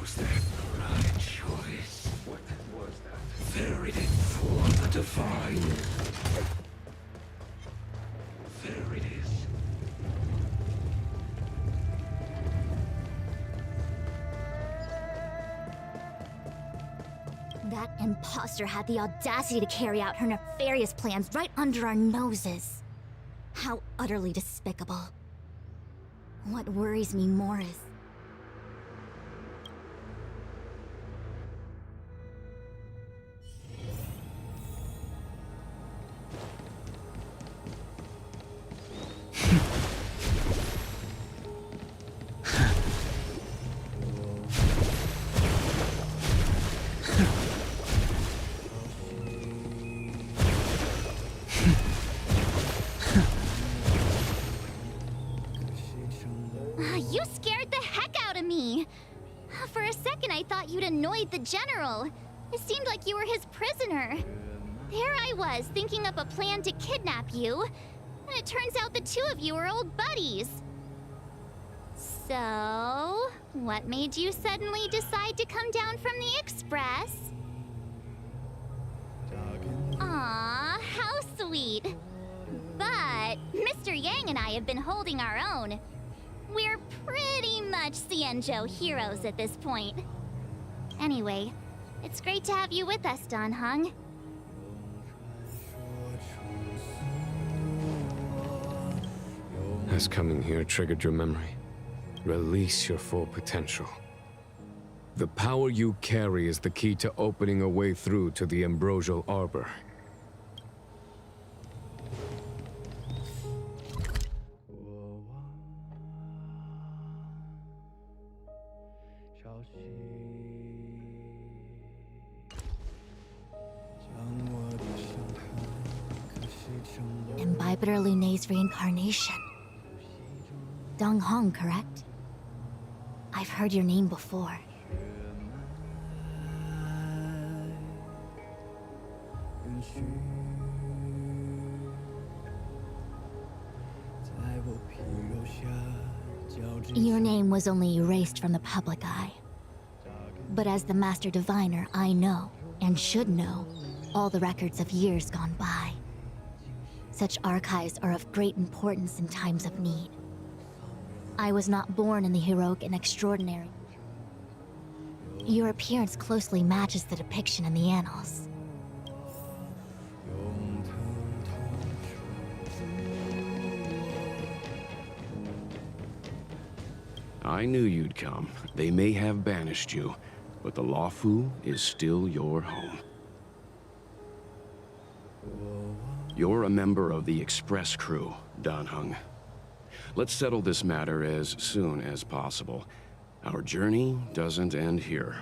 was the right choice. What was that? There it is for the divine. There it is. That imposter had the audacity to carry out her nefarious plans right under our noses. How utterly despicable. What worries me more is... You scared the heck out of me! For a second I thought you'd annoyed the general. It seemed like you were his prisoner. There I was, thinking up a plan to kidnap you. And it turns out the two of you are old buddies. So, what made you suddenly decide to come down from the express? Aw, how sweet. But Mr. Yang and I have been holding our own. We're pretty much Xianzhou heroes at this point. Anyway, it's great to have you with us, Dan Heng. Has coming here triggered your memory? Release your full potential. The power you carry is the key to opening a way through to the Ambrosial Arbor. Imbibitor Lunae's reincarnation. Dan Heng, correct? I've heard your name before. Your name was only erased from the public eye. But as the Master Diviner, I know, and should know, all the records of years gone by. Such archives are of great importance in times of need. I was not born in the heroic and extraordinary. Your appearance closely matches the depiction in the annals. I knew you'd come. They may have banished you, but the Luofu is still your home. You're a member of the Express crew, Dan Heng. Let's settle this matter as soon as possible. Our journey doesn't end here.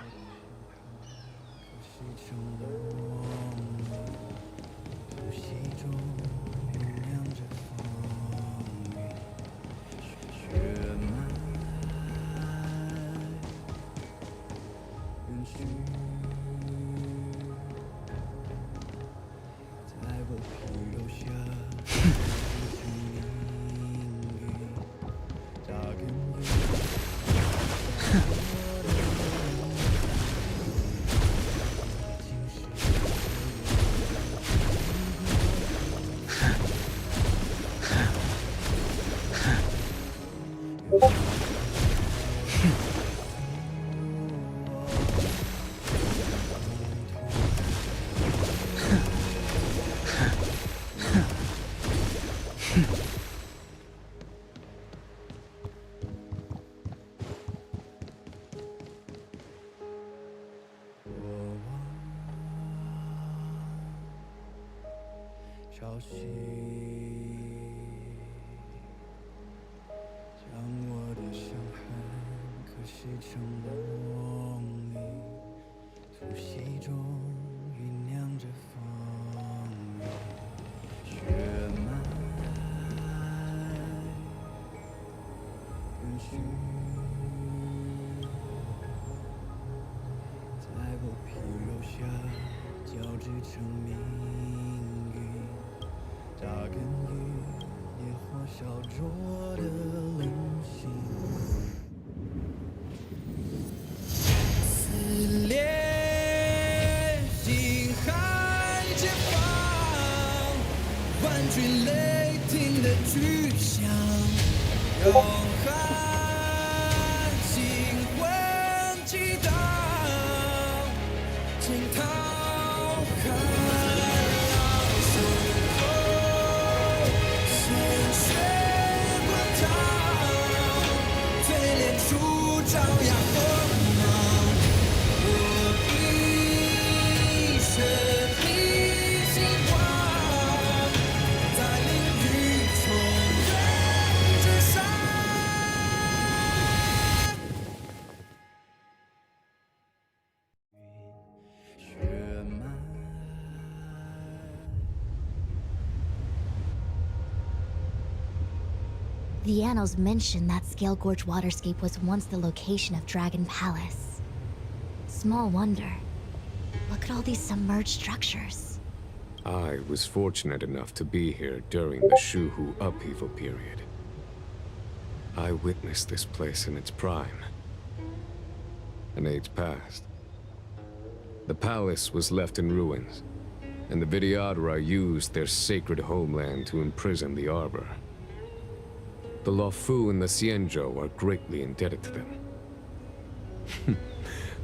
据雷霆的巨响，摇撼心魂激荡，惊涛骇浪，身后鲜血滚烫，淬炼出张牙锋芒。我一生披星光，在领域重任之上。血脉。The annals mention that Scale Gorge waterscape was once the location of Dragon Palace. Small wonder. Look at all these submerged structures. I was fortunate enough to be here during the Shuhu upheaval period. I witnessed this place in its prime. An age passed. The palace was left in ruins, and the Vidyadhara used their sacred homeland to imprison the Arbor. The Luofu and the Xianzhou are greatly indebted to them.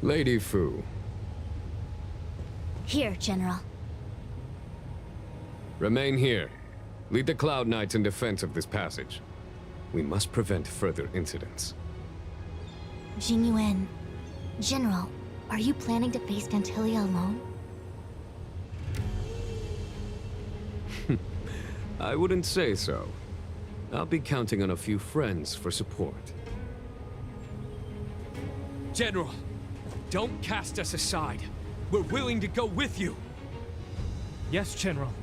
Lady Fu. Here, General. Remain here. Lead the Cloud Knights in defense of this passage. We must prevent further incidents. Jingyuan. General, are you planning to face Phantylia alone? I wouldn't say so. I'll be counting on a few friends for support. General, don't cast us aside. We're willing to go with you. Yes, General.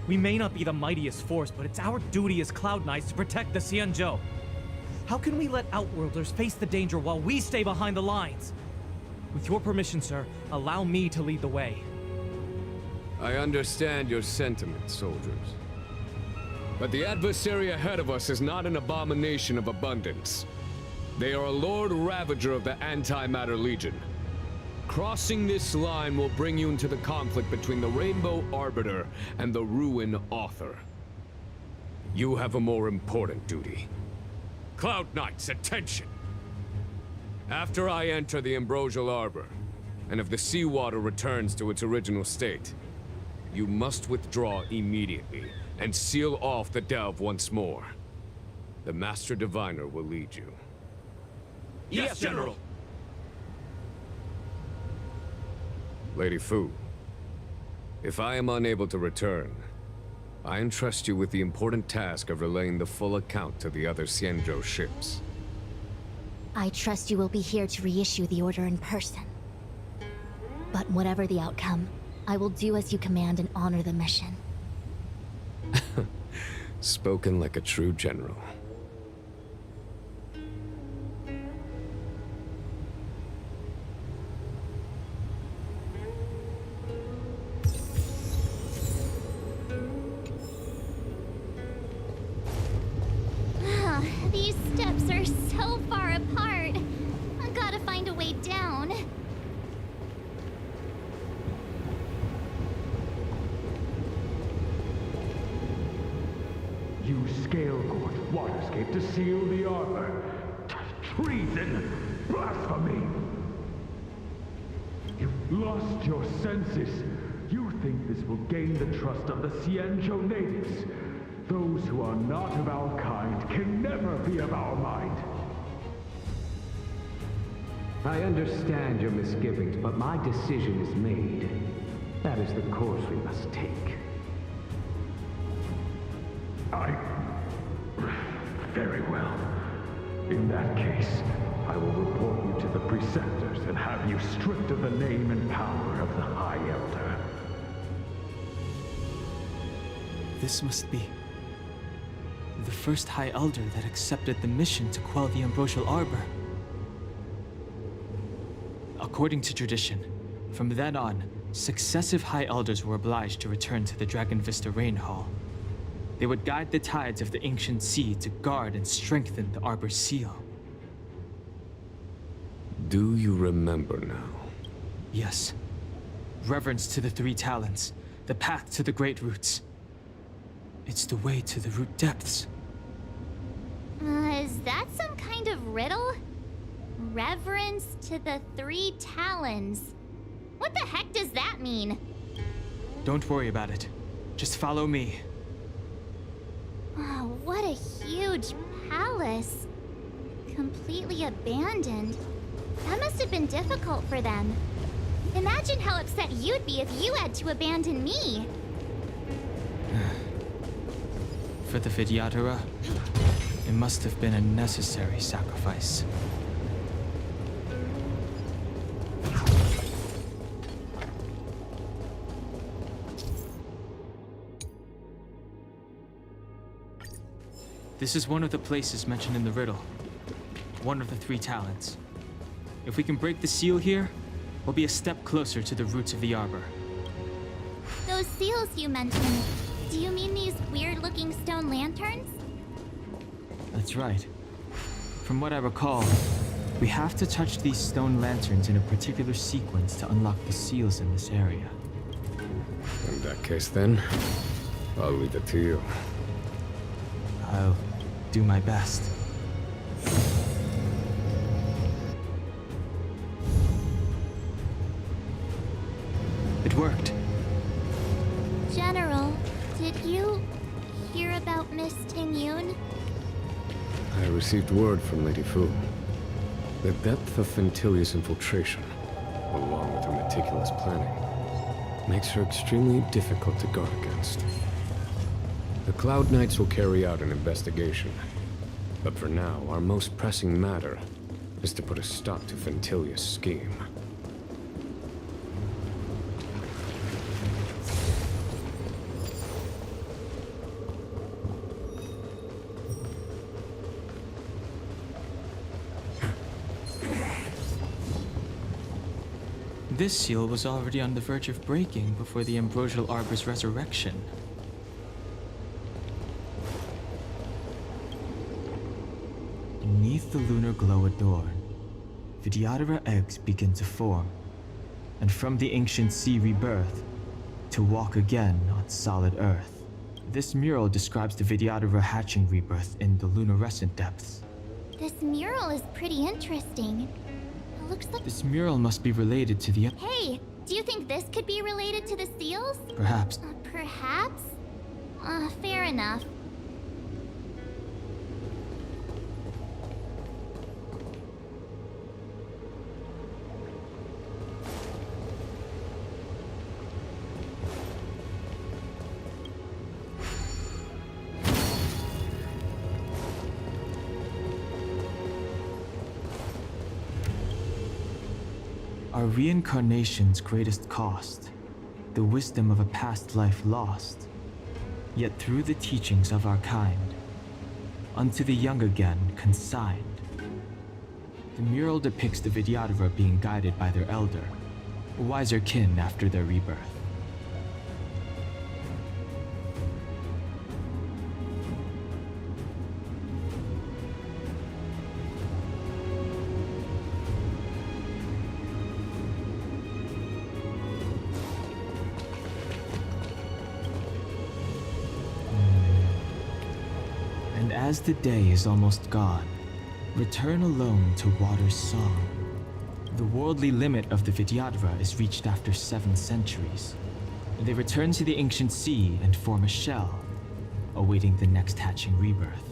We may not be the mightiest force, but it's our duty as Cloud Knights to protect the Xianzhou. How can we let Outworlders face the danger while we stay behind the lines? With your permission, sir, allow me to lead the way. I understand your sentiments, soldiers. But the adversary ahead of us is not an abomination of abundance. They are a Lord Ravager of the Antimatter Legion. Crossing this line will bring you into the conflict between the Rainbow Arbiter and the Ruin Author. You have a more important duty. Cloud Knights, attention! After I enter the Ambrosial Arbor, and if the seawater returns to its original state, you must withdraw immediately and seal off the delve once more. The Master Diviner will lead you. Yes, General! Lady Fu, if I am unable to return, I entrust you with the important task of relaying the full account to the other Xianzhou ships. I trust you will be here to reissue the order in person. But whatever the outcome, I will do as you command and honor the mission. Spoken like a true general. These steps are so far apart. I gotta find a way down. Use Scale Gorge waterscape to seal the arbor. Treason! Blasphemy! You've lost your senses. You think this will gain the trust of the Xianzhou natives. Those who are not of our kind can never be of our mind. I understand your misgivings, but my decision is made. That is the course we must take. Very well. In that case, I will report you to the Preceptors and have you stripped of the name and power of the High Elder. This must be the first High Elder that accepted the mission to quell the Ambrosial Arbor. According to tradition, from then on, successive High Elders were obliged to return to the Dragon Vista Rain Hall. They would guide the tides of the ancient sea to guard and strengthen the Arbor's seal. Do you remember now? Yes. Reverence to the Three Talents, the path to the Great Roots. It's the way to the root depths. Is that some kind of riddle? Reverence to the 3 talons. What the heck does that mean? Don't worry about it. Just follow me. Oh, what a huge palace. Completely abandoned. That must have been difficult for them. Imagine how upset you'd be if you had to abandon me. For the Vidyadhara, it must have been a necessary sacrifice. This is one of the places mentioned in the riddle. One of the 3 talents. If we can break the seal here, we'll be a step closer to the roots of the arbor. Those seals you mentioned, do you mean these weird-looking stone lanterns? That's right. From what I recall, we have to touch these stone lanterns in a particular sequence to unlock the seals in this area. In that case then, I'll leave it to you. I'll do my best. It worked. General, did you hear about Miss Ting-Yun? I received word from Lady Fu. The depth of Phantylia's infiltration, along with her meticulous planning, makes her extremely difficult to guard against. The Cloud Knights will carry out an investigation. But for now, our most pressing matter is to put a stop to Phantylia's scheme. This seal was already on the verge of breaking before the Ambrosial Arbor's resurrection. Beneath the lunar glow adorn, Vidyadhara eggs begin to form, and from the ancient sea rebirth, to walk again on solid earth. This mural describes the Vidyadhara hatching rebirth in the lunarescent depths. This mural is pretty interesting. It looks like... This mural must be related to the... Hey, do you think this could be related to the seals? Perhaps. Perhaps? Fair enough. Our reincarnation's greatest cost, the wisdom of a past life lost, yet through the teachings of our kind, unto the young again consigned. The mural depicts the Vidyadhara being guided by their elder, a wiser kin after their rebirth. And as the day is almost gone, return alone to water's song. The worldly limit of the Vidyadhara is reached after 7 centuries. They return to the ancient sea and form a shell, awaiting the next hatching rebirth.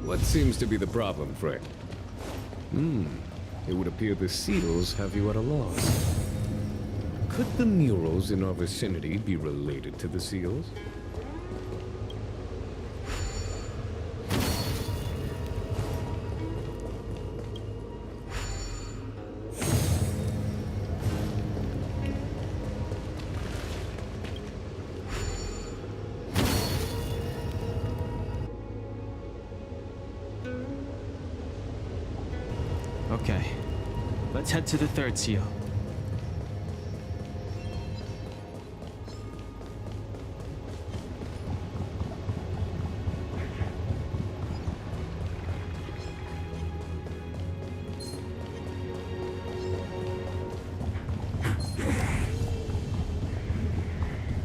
What seems to be the problem, friend? It would appear the seals have you at a loss. Could the murals in our vicinity be related to the seals? Okay, let's head to the 3rd seal.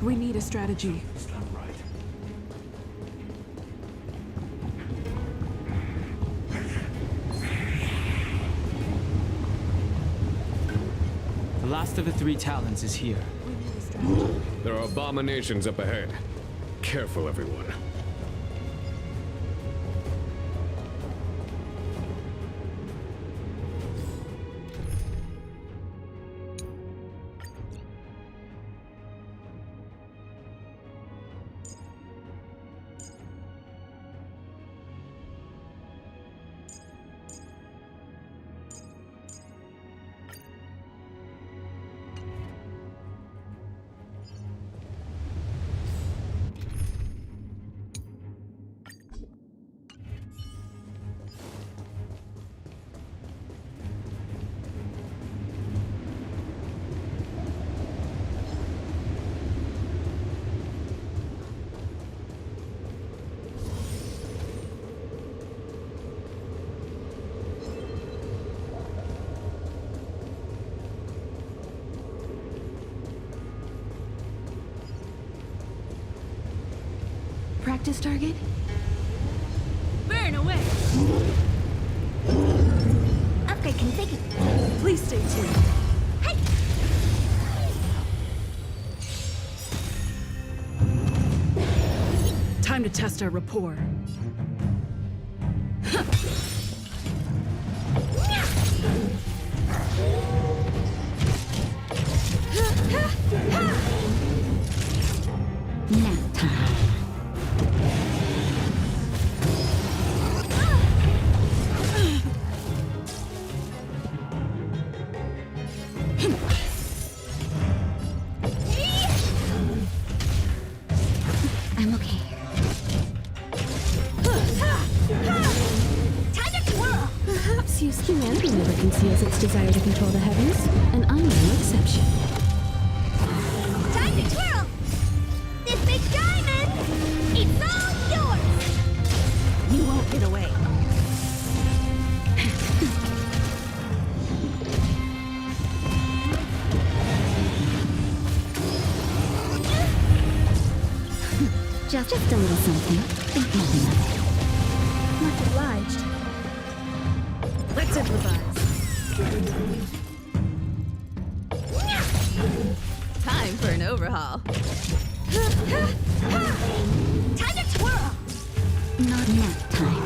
We need a strategy. The last of the three talons is here. There are abominations up ahead. Careful, everyone. Practice target? Burn away! Upgrade configured. Please stay tuned. Hey! Time to test our rapport. Nap time. I'm okay. Time to twirl! Perhaps humanity never conceals its desire to control the heavens, and I'm no exception. Time to twirl! This big diamond! It's all yours! You won't get away. Just a little something. Think nothing of it. Much obliged. Let's improvise. Time for an overhaul. Time to twirl! Not nap time.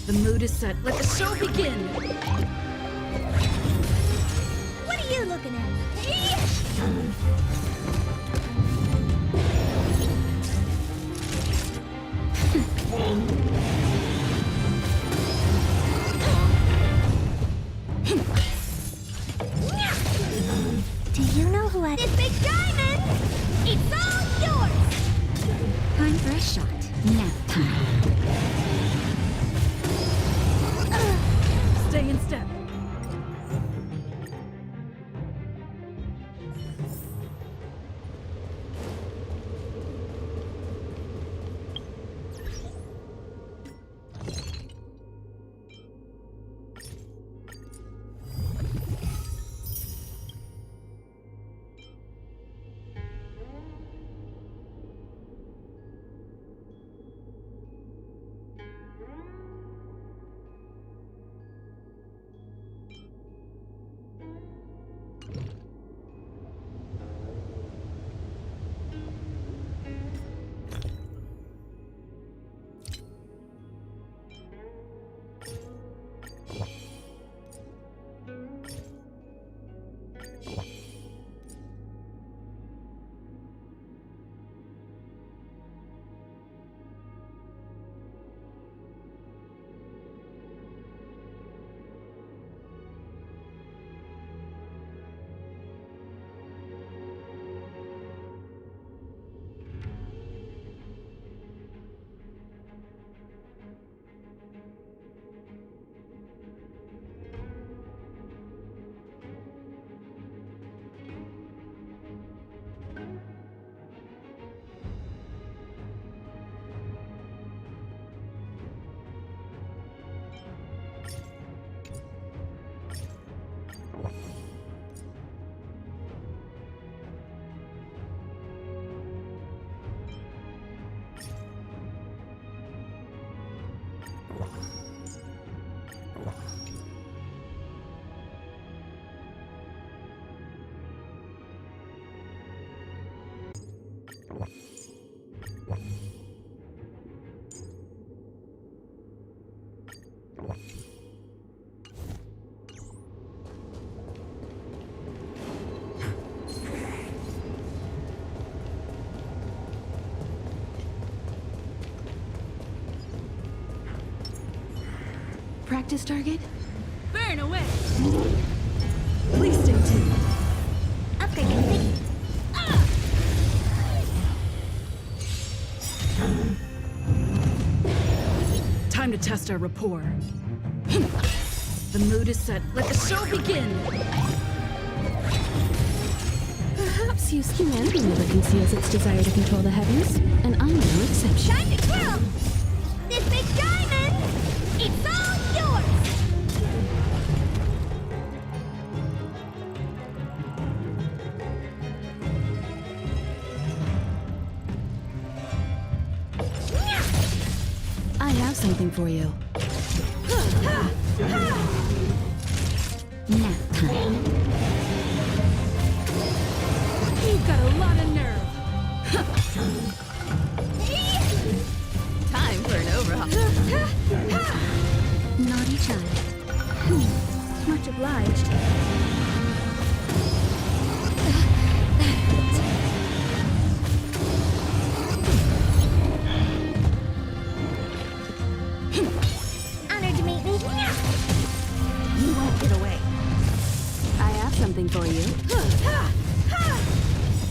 The mood is set. Let the show begin. What are you looking at? Do you know who I... This big diamond! It's all yours! Time for a shot. Nap time. Stay in step. Practice target? Burn away! Please stay tuned. Upgrade complete. Time to test our rapport. The mood is set. Let the show begin! Perhaps humanity never conceals its desire to control the heavens, and I'm no exception. Time to twirl! This big diamond! It's all yours! I have something for you. Nap time. You've got a lot of nerve. Time for an overhaul. Naughty child. Much obliged. Honored to meet me. You won't get away. I have something for you.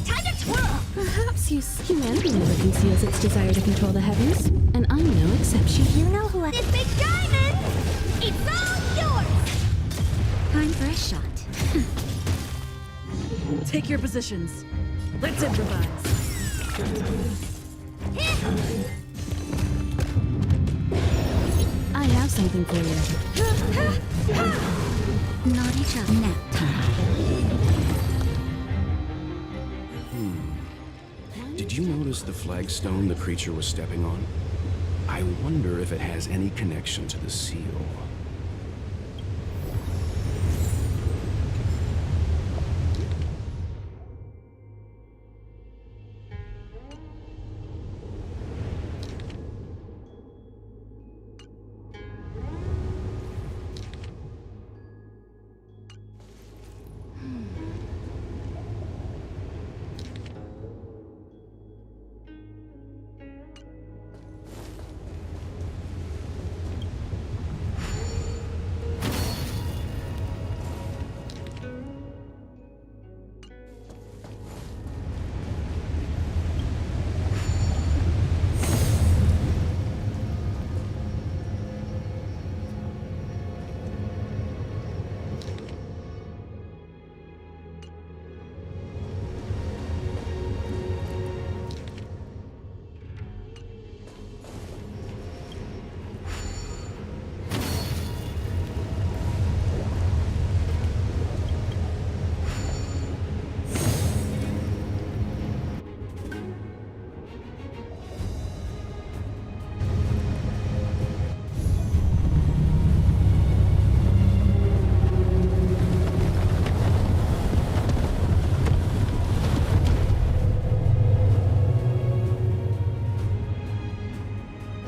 Time to twirl! Perhaps humanity never conceals its desire to control the heavens, and I'm no exception. You know who I... This big diamond! It's all yours! Time for a shot. Take your positions. Let's improvise. I have something for you. Naughty child. Nap time. Did you notice the flagstone the creature was stepping on? I wonder if it has any connection to the seal.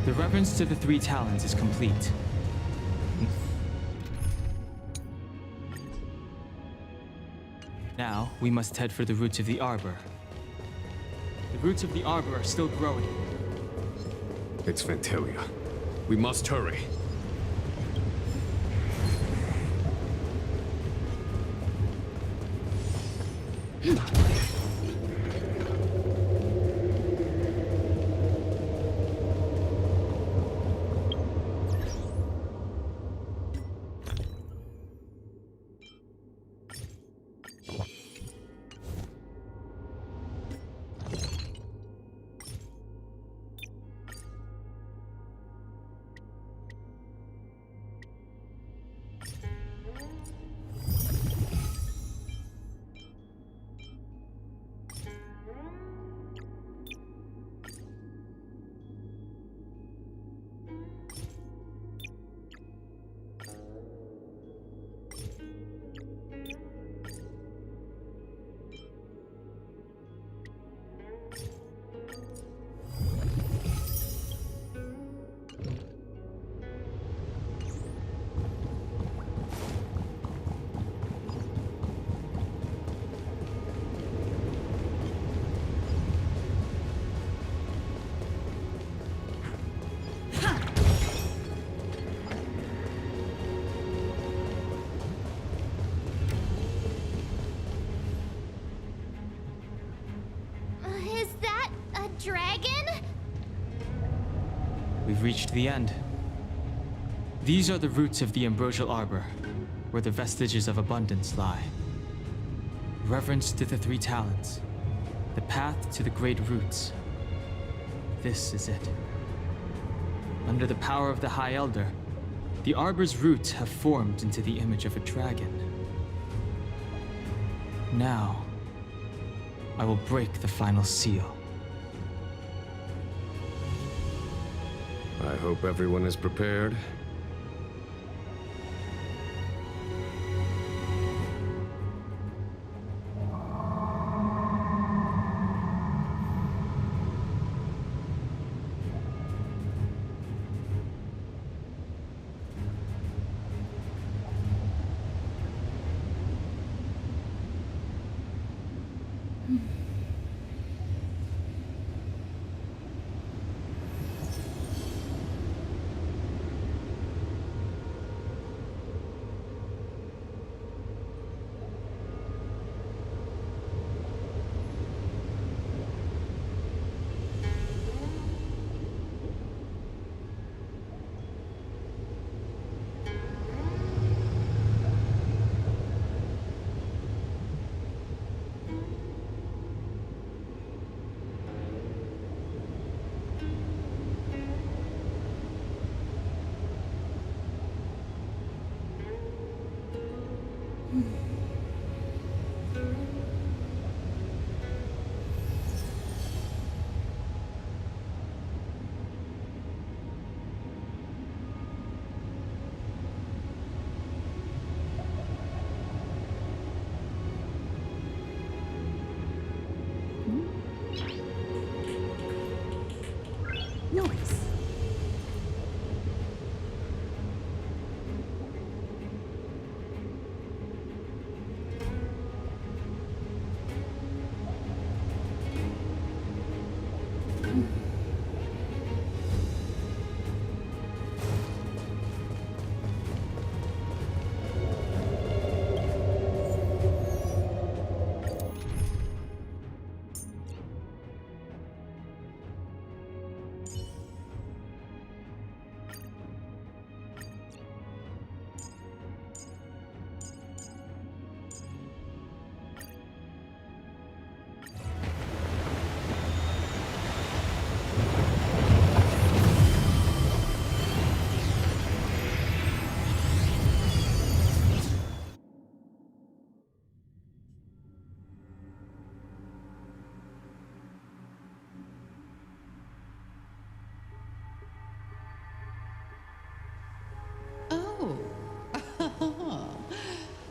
The reverence to the three talons is complete. Now, we must head for the roots of the arbor. The roots of the arbor are still growing. It's Phantylia. We must hurry. we've reached the end. These are the roots of the Ambrosial Arbor, where the vestiges of abundance lie. Reverence to the three talents, the path to the great roots. This is it. Under the power of the High Elder, the Arbor's roots have formed into the image of a dragon. Now, I will break the final seal. I hope everyone is prepared. Noise.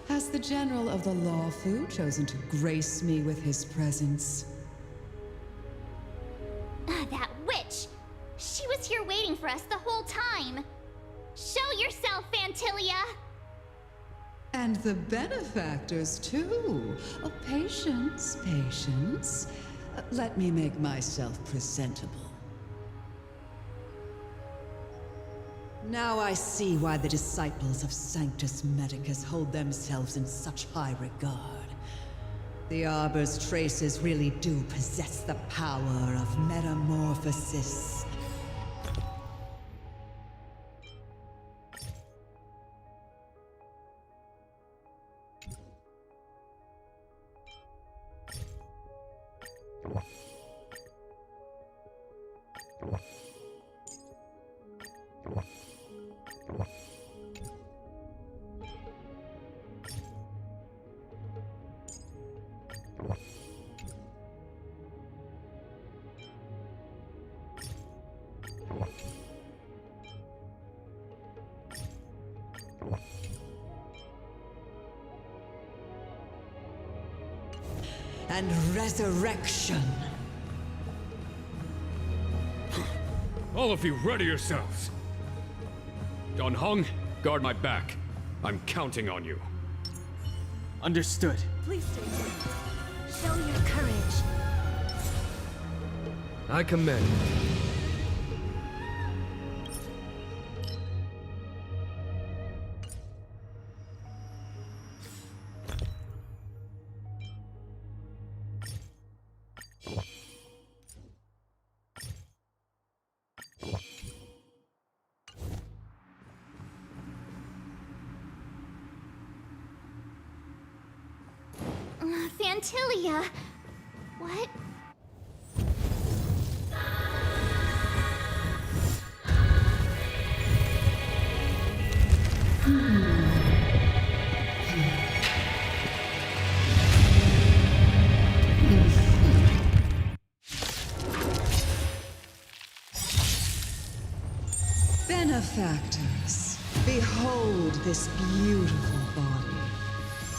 Has the General of the Lawfu chosen to grace me with his presence? That witch! She was here waiting for us the whole time! Show yourself, Phantylia! And the benefactors, too. Oh, patience, patience. Let me make myself presentable. Now I see why the disciples of Sanctus Medicus hold themselves in such high regard. The Arbor's traces really do possess the power of metamorphosis. And resurrection. All of you, ready yourselves. Don Hong, guard my back. I'm counting on you. Understood. Please stay safe. Show your courage. I commend. Phantylia! What? Benefactors, behold this beautiful body.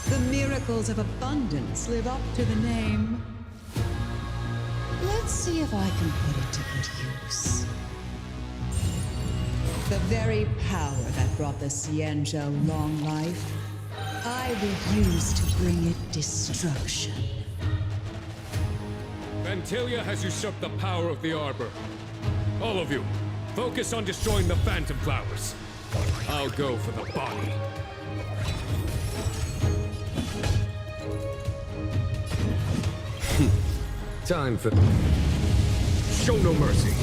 The miracles of abundance live up to the name. Let's see if I can put it to good use. The very power that brought the Xianzhou long life, I will use to bring it destruction. Phantylia has usurped the power of the Arbor. All of you, focus on destroying the Phantom Flowers. I'll go for the body. Time for... Show no mercy.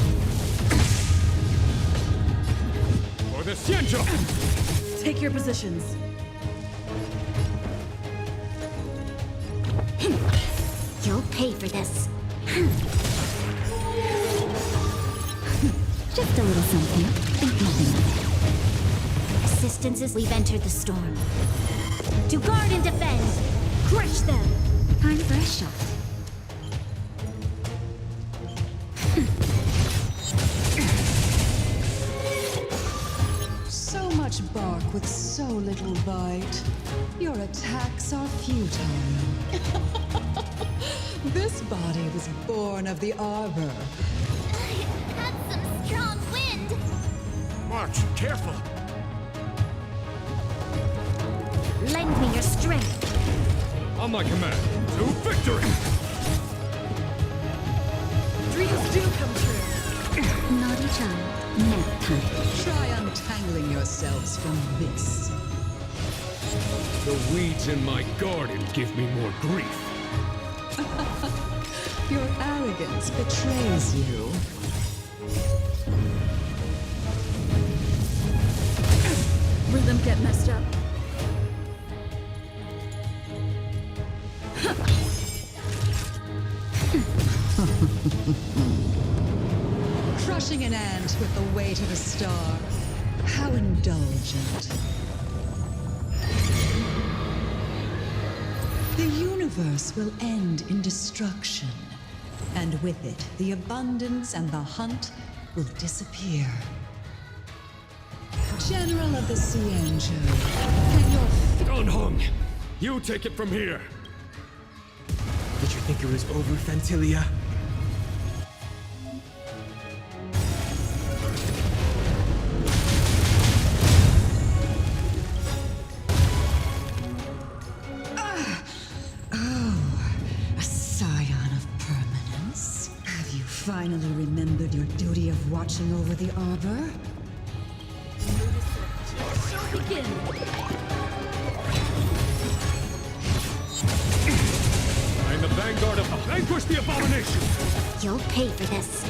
For the Xianzhou! Take your positions. You'll pay for this. Just a little something. Think nothing of it. Assistance as we've entered the storm. To guard and defend! Crush them! Time for a shot. So much bark with so little bite. Your attacks are futile. This body was born of the Arbor. That's some strong wind! March, careful! Lend me your strength. On my command, to victory! Dreams do come true. Naughty child, nap time. Try untangling yourselves from this. The weeds in my garden give me more grief. Your arrogance betrays you. Rhythm get messed up. Crushing an ant with the weight of a star. How indulgent. The universe will end in destruction. And with it, the abundance and the hunt will disappear. General of the Xianzhou, can your... Donghong, you take it from here. Did you think it was over, Phantylia? Finally remembered your duty of watching over the Arbor? Show begin! I'm the vanguard of the vanquish the abomination! You'll pay for this.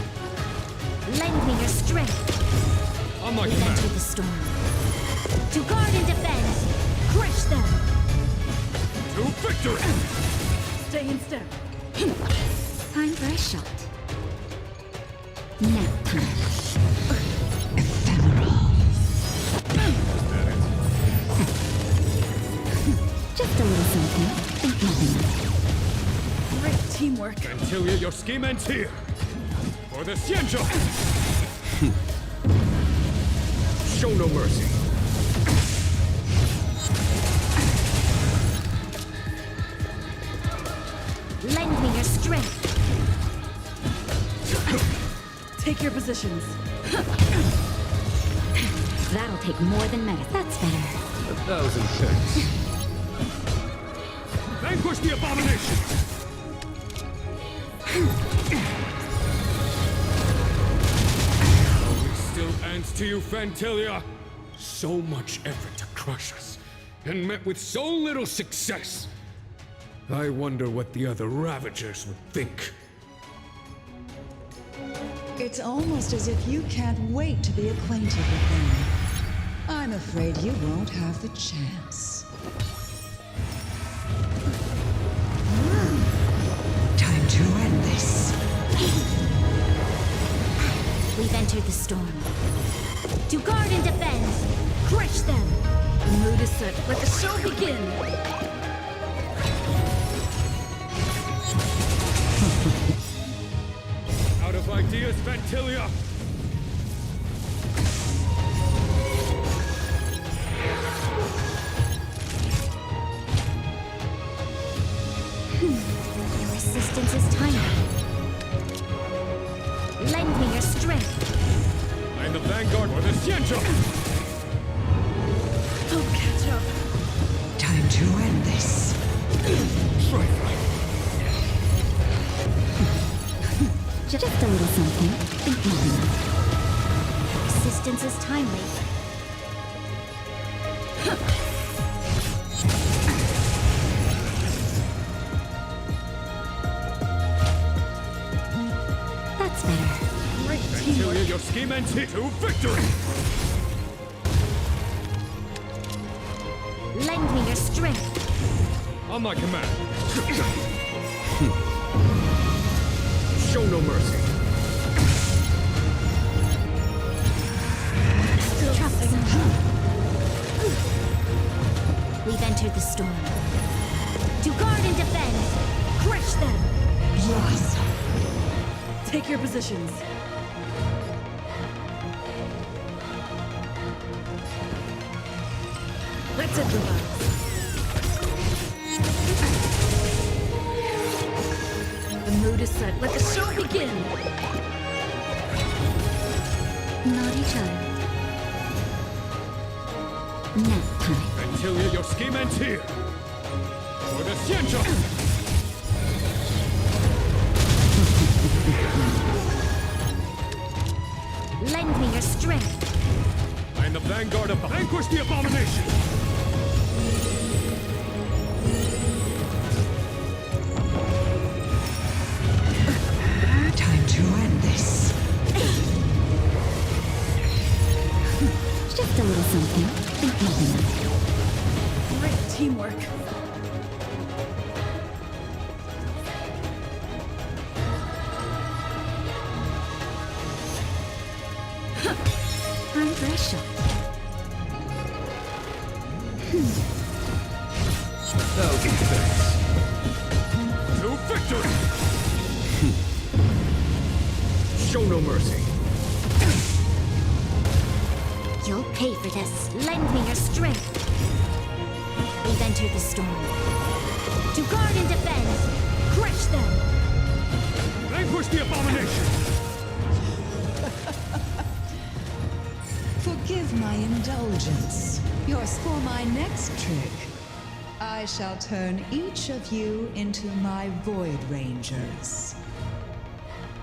Lend me your strength. On my We've command. entered the storm. To guard and defend. Crush them. To victory! Stay in step. Time for a shot. Nap time. Ephemeral. Just a little something. Think nothing of it. Great teamwork. Phantylia, your scheme ends here. For the Xianzhou! Show no mercy. Lend me your strength. Take your positions. That'll take more than medicine. That's better. 1,000 thanks. Vanquish the abomination! Are we still ants to you, Phantylia? So much effort to crush us, and met with so little success. I wonder what the other Ravagers would think. It's almost as if you can't wait to be acquainted with them. I'm afraid you won't have the chance. We've entered the storm. To guard and defend! Crush them! The mood is set. Let the show begin! Out of ideas, Phantylia! Your resistance is tiny. Lend me your strength. I'm the vanguard for the Xianzhou! Don't catch up. Time to end this. Just a little something. Think not enough. Resistance is timely. That's better. Great Phantylia, teamwork. your scheme ends here to victory! Lend me your strength. On my command. Show no mercy. We've entered the storm. To guard and defend. Crush them. Yes. Take your positions. Let's improvise. The mood is set. Let the show begin! Naughty child. Nap time. Phantylia, your scheme ends here! For the Xianzhou! Lend me your strength. I am the vanguard of vanquish the abomination! Time to end this. Just a little something. Think not enough. Great teamwork. I'm fresh up. Thousand thanks. To victory! Show no mercy. You'll pay for this. Lend me your strength. We've entered the storm. To guard and defend. Crush them. Vanquish the abomination! Forgive my indulgence. Yours for my next trick. I shall turn each of you into my Void Rangers.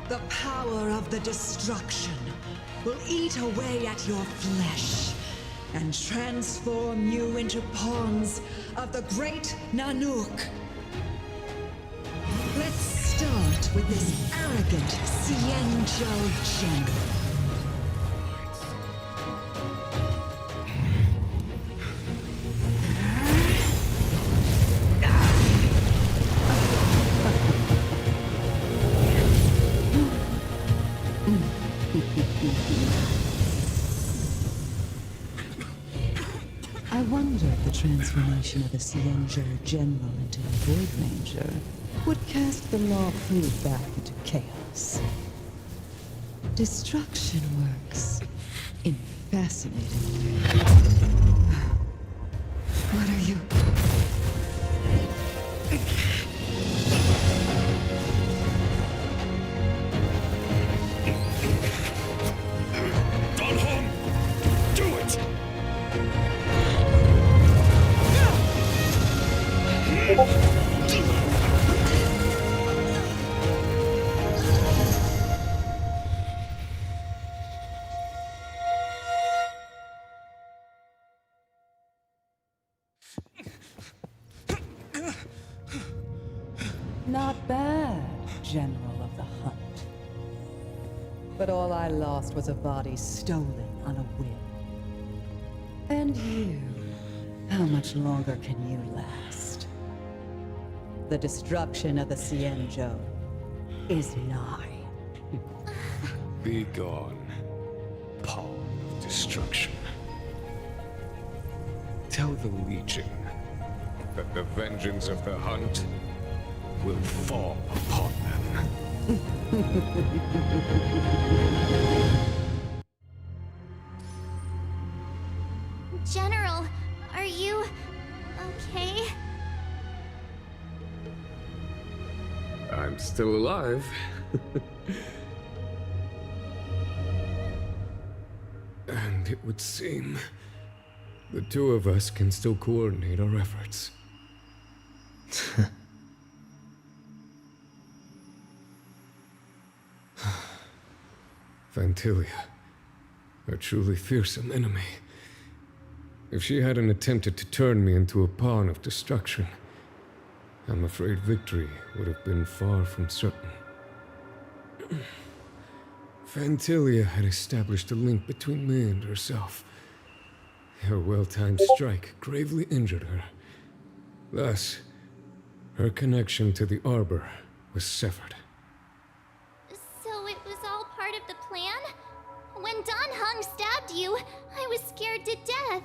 The power of the destruction will eat away at your flesh and transform you into pawns of the great Nanook. Let's start with this arrogant Xianzhou general. I wonder if the transformation of a Xianzhou general into a Void Ranger would cast the law proof back into chaos. Destruction works in fascinating ways. What are you? Do it! Not bad, General of the Hunt. But all I lost was a body stolen on a whim. And you, how much longer can you last? The destruction of the Xianzhou is nigh. Be gone. destruction. Tell the Legion that the vengeance of the Hunt will fall upon them. General, are you okay? I'm still alive. And it would seem the two of us can still coordinate our efforts. Phantylia, a truly fearsome enemy. If she hadn't attempted to turn me into a pawn of destruction, I'm afraid victory would have been far from certain. Phantylia had established a link between me and herself. Her well-timed strike gravely injured her. Thus, her connection to the Arbor was severed. So it was all part of the plan? When Dan Heng stabbed you, I was scared to death.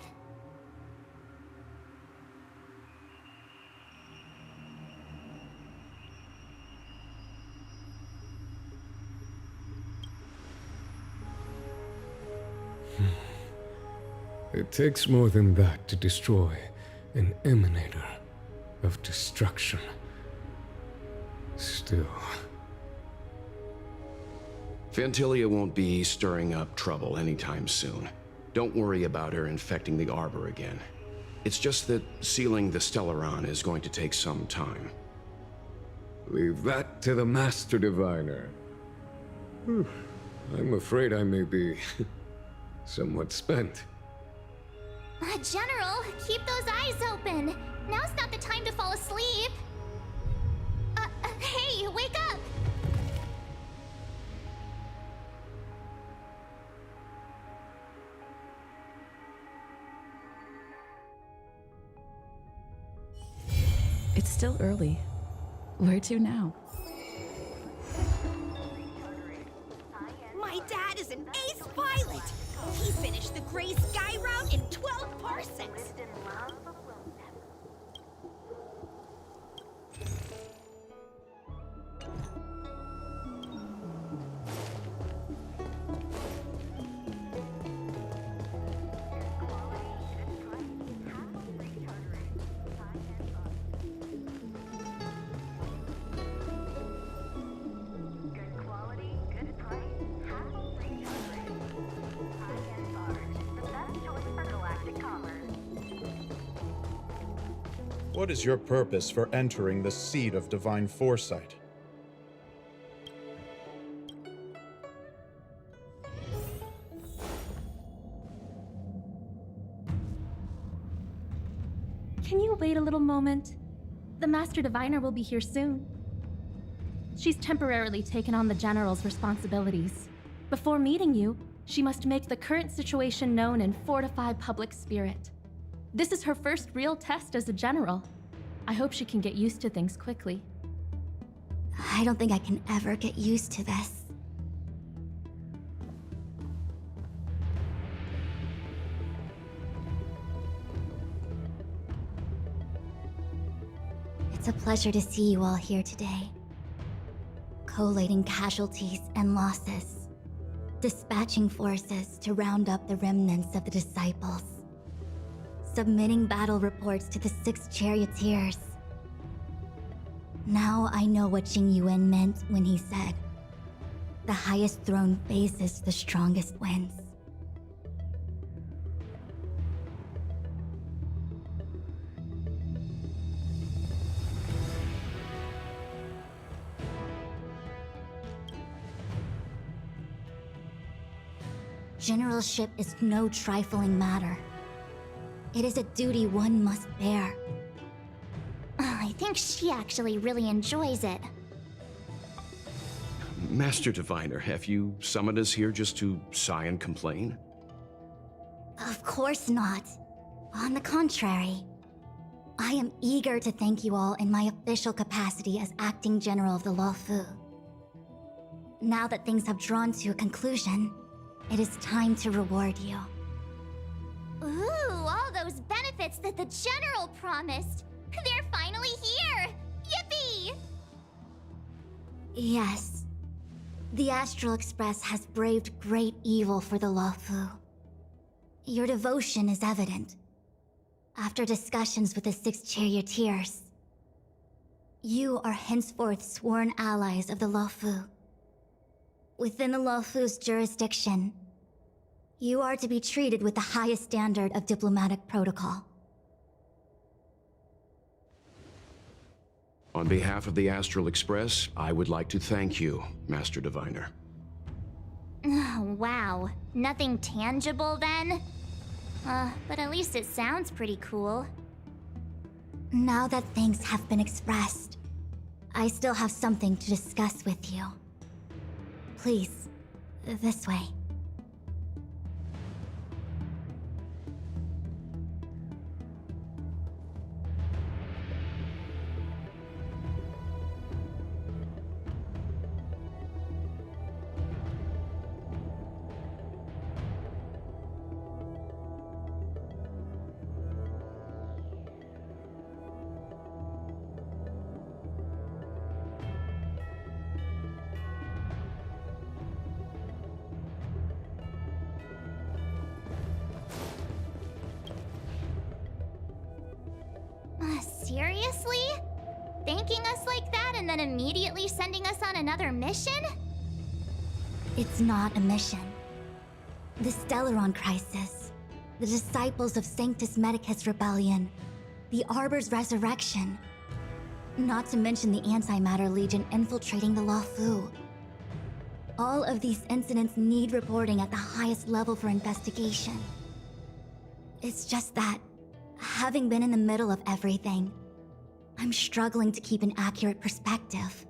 It takes more than that to destroy an emanator of destruction. Still... Phantylia won't be stirring up trouble anytime soon. Don't worry about her infecting the Arbor again. It's just that sealing the Stellaron is going to take some time. Leave that to the Master Diviner. I'm afraid I may be somewhat spent. General, keep those eyes open. Now's not the time to fall asleep. Hey, wake up! It's still early. Where to now? My dad is an ace pilot! He finished the Gray Sky route in 12 parsecs! What is your purpose for entering the seat of divine foresight? Can you wait a little moment? The Master Diviner will be here soon. She's temporarily taken on the General's responsibilities. Before meeting you, she must make the current situation known and fortify public spirit. This is her first real test as a general. I hope she can get used to things quickly. I don't think I can ever get used to this. It's a pleasure to see you all here today. Collating casualties and losses. Dispatching forces to round up the remnants of the disciples. Submitting battle reports to the 6 charioteers. Now I know what Jing Yuan meant when he said, "The highest throne faces the strongest wins." Generalship is no trifling matter. It is a duty one must bear. I think she actually really enjoys it. Master Diviner, have you summoned us here just to sigh and complain? Of course not. On the contrary, I am eager to thank you all in my official capacity as acting general of the Luofu. Now that things have drawn to a conclusion, it is time to reward you. Ooh, all those benefits that the General promised! They're finally here! Yippee! Yes. The Astral Express has braved great evil for the Luofu. Your devotion is evident. After discussions with the 6 charioteers, you are henceforth sworn allies of the Luofu. Within the Luofu's jurisdiction, you are to be treated with the highest standard of diplomatic protocol. On behalf of the Astral Express, I would like to thank you, Master Diviner. Wow, nothing tangible then? But at least it sounds pretty cool. Now that thanks have been expressed, I still have something to discuss with you. Please, this way. Seriously? Thanking us like that and then immediately sending us on another mission? It's not a mission. The Stellaron Crisis, the Disciples of Sanctus Medicus Rebellion, the Arbor's resurrection, not to mention the Antimatter Legion infiltrating the Luofu. All of these incidents need reporting at the highest level for investigation. It's just that, having been in the middle of everything, I'm struggling to keep an accurate perspective.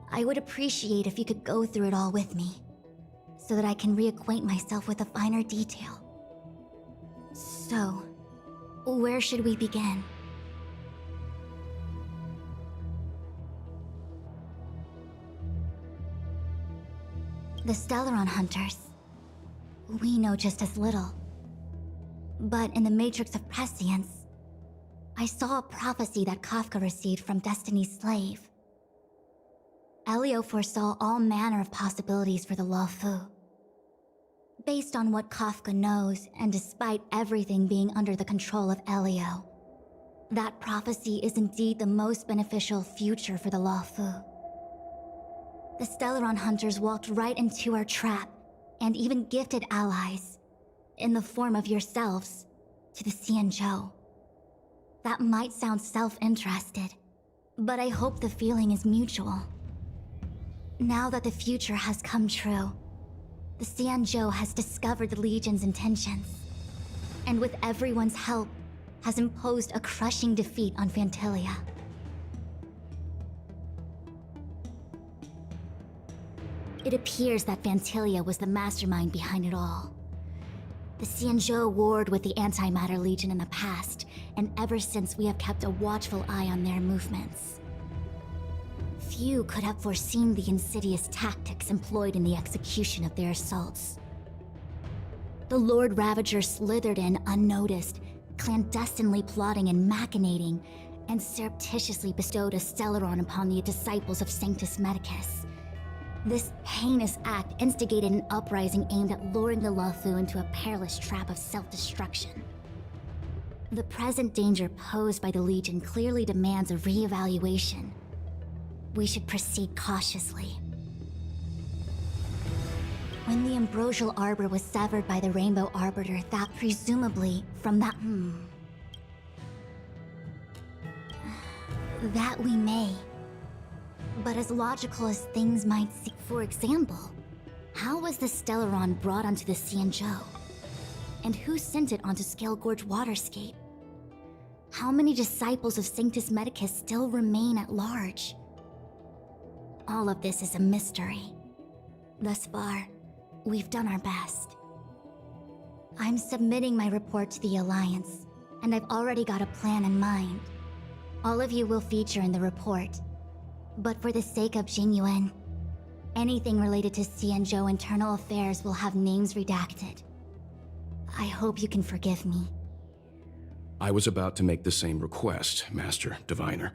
I would appreciate if you could go through it all with me, so that I can reacquaint myself with a finer detail. So, where should we begin? The Stellaron Hunters. We know just as little. But in the Matrix of Prescience, I saw a prophecy that Kafka received from Destiny's slave. Elio foresaw all manner of possibilities for the Luofu. Based on what Kafka knows, and despite everything being under the control of Elio, that prophecy is indeed the most beneficial future for the Luofu. The Stellaron Hunters walked right into our trap, and even gifted allies, in the form of yourselves, to the Xianzhou. That might sound self-interested, but I hope the feeling is mutual. Now that the future has come true, the Xianzhou has discovered the Legion's intentions, and with everyone's help, has imposed a crushing defeat on Phantylia. It appears that Phantylia was the mastermind behind it all. The Xianzhou warred with the Antimatter Legion in the past, and ever since we have kept a watchful eye on their movements. Few could have foreseen the insidious tactics employed in the execution of their assaults. The Lord Ravager slithered in unnoticed, clandestinely plotting and machinating, and surreptitiously bestowed a Stellaron upon the disciples of Sanctus Medicus. This heinous act instigated an uprising aimed at luring the Luofu into a perilous trap of self-destruction. The present danger posed by the Legion clearly demands a re-evaluation. We should proceed cautiously. When the ambrosial arbor was severed by the Rainbow Arbiter, that presumably from that... That we may. But as logical as things might seem, for example, how was the Stellaron brought onto the Xianzhou? And who sent it onto Scale Gorge Waterscape? How many disciples of Sanctus Medicus still remain at large? All of this is a mystery. Thus far, we've done our best. I'm submitting my report to the Alliance, and I've already got a plan in mind. All of you will feature in the report. But for the sake of Jingyuan, anything related to Xianzhou internal affairs will have names redacted. I hope you can forgive me. I was about to make the same request, Master Diviner.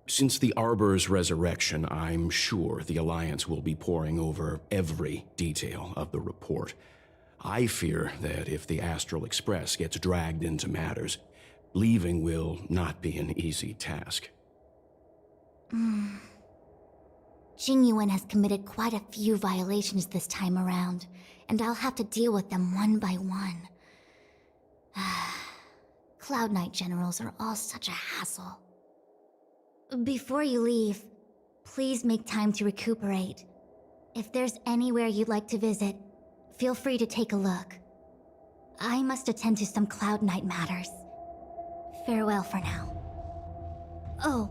Since the Arbor's resurrection, I'm sure the Alliance will be poring over every detail of the report. I fear that if the Astral Express gets dragged into matters, leaving will not be an easy task. Jingyuan has committed quite a few violations this time around, and I'll have to deal with them one by one. Cloud Knight generals are all such a hassle. Before you leave, please make time to recuperate. If there's anywhere you'd like to visit, feel free to take a look. I must attend to some Cloud Knight matters. Farewell for now. Oh,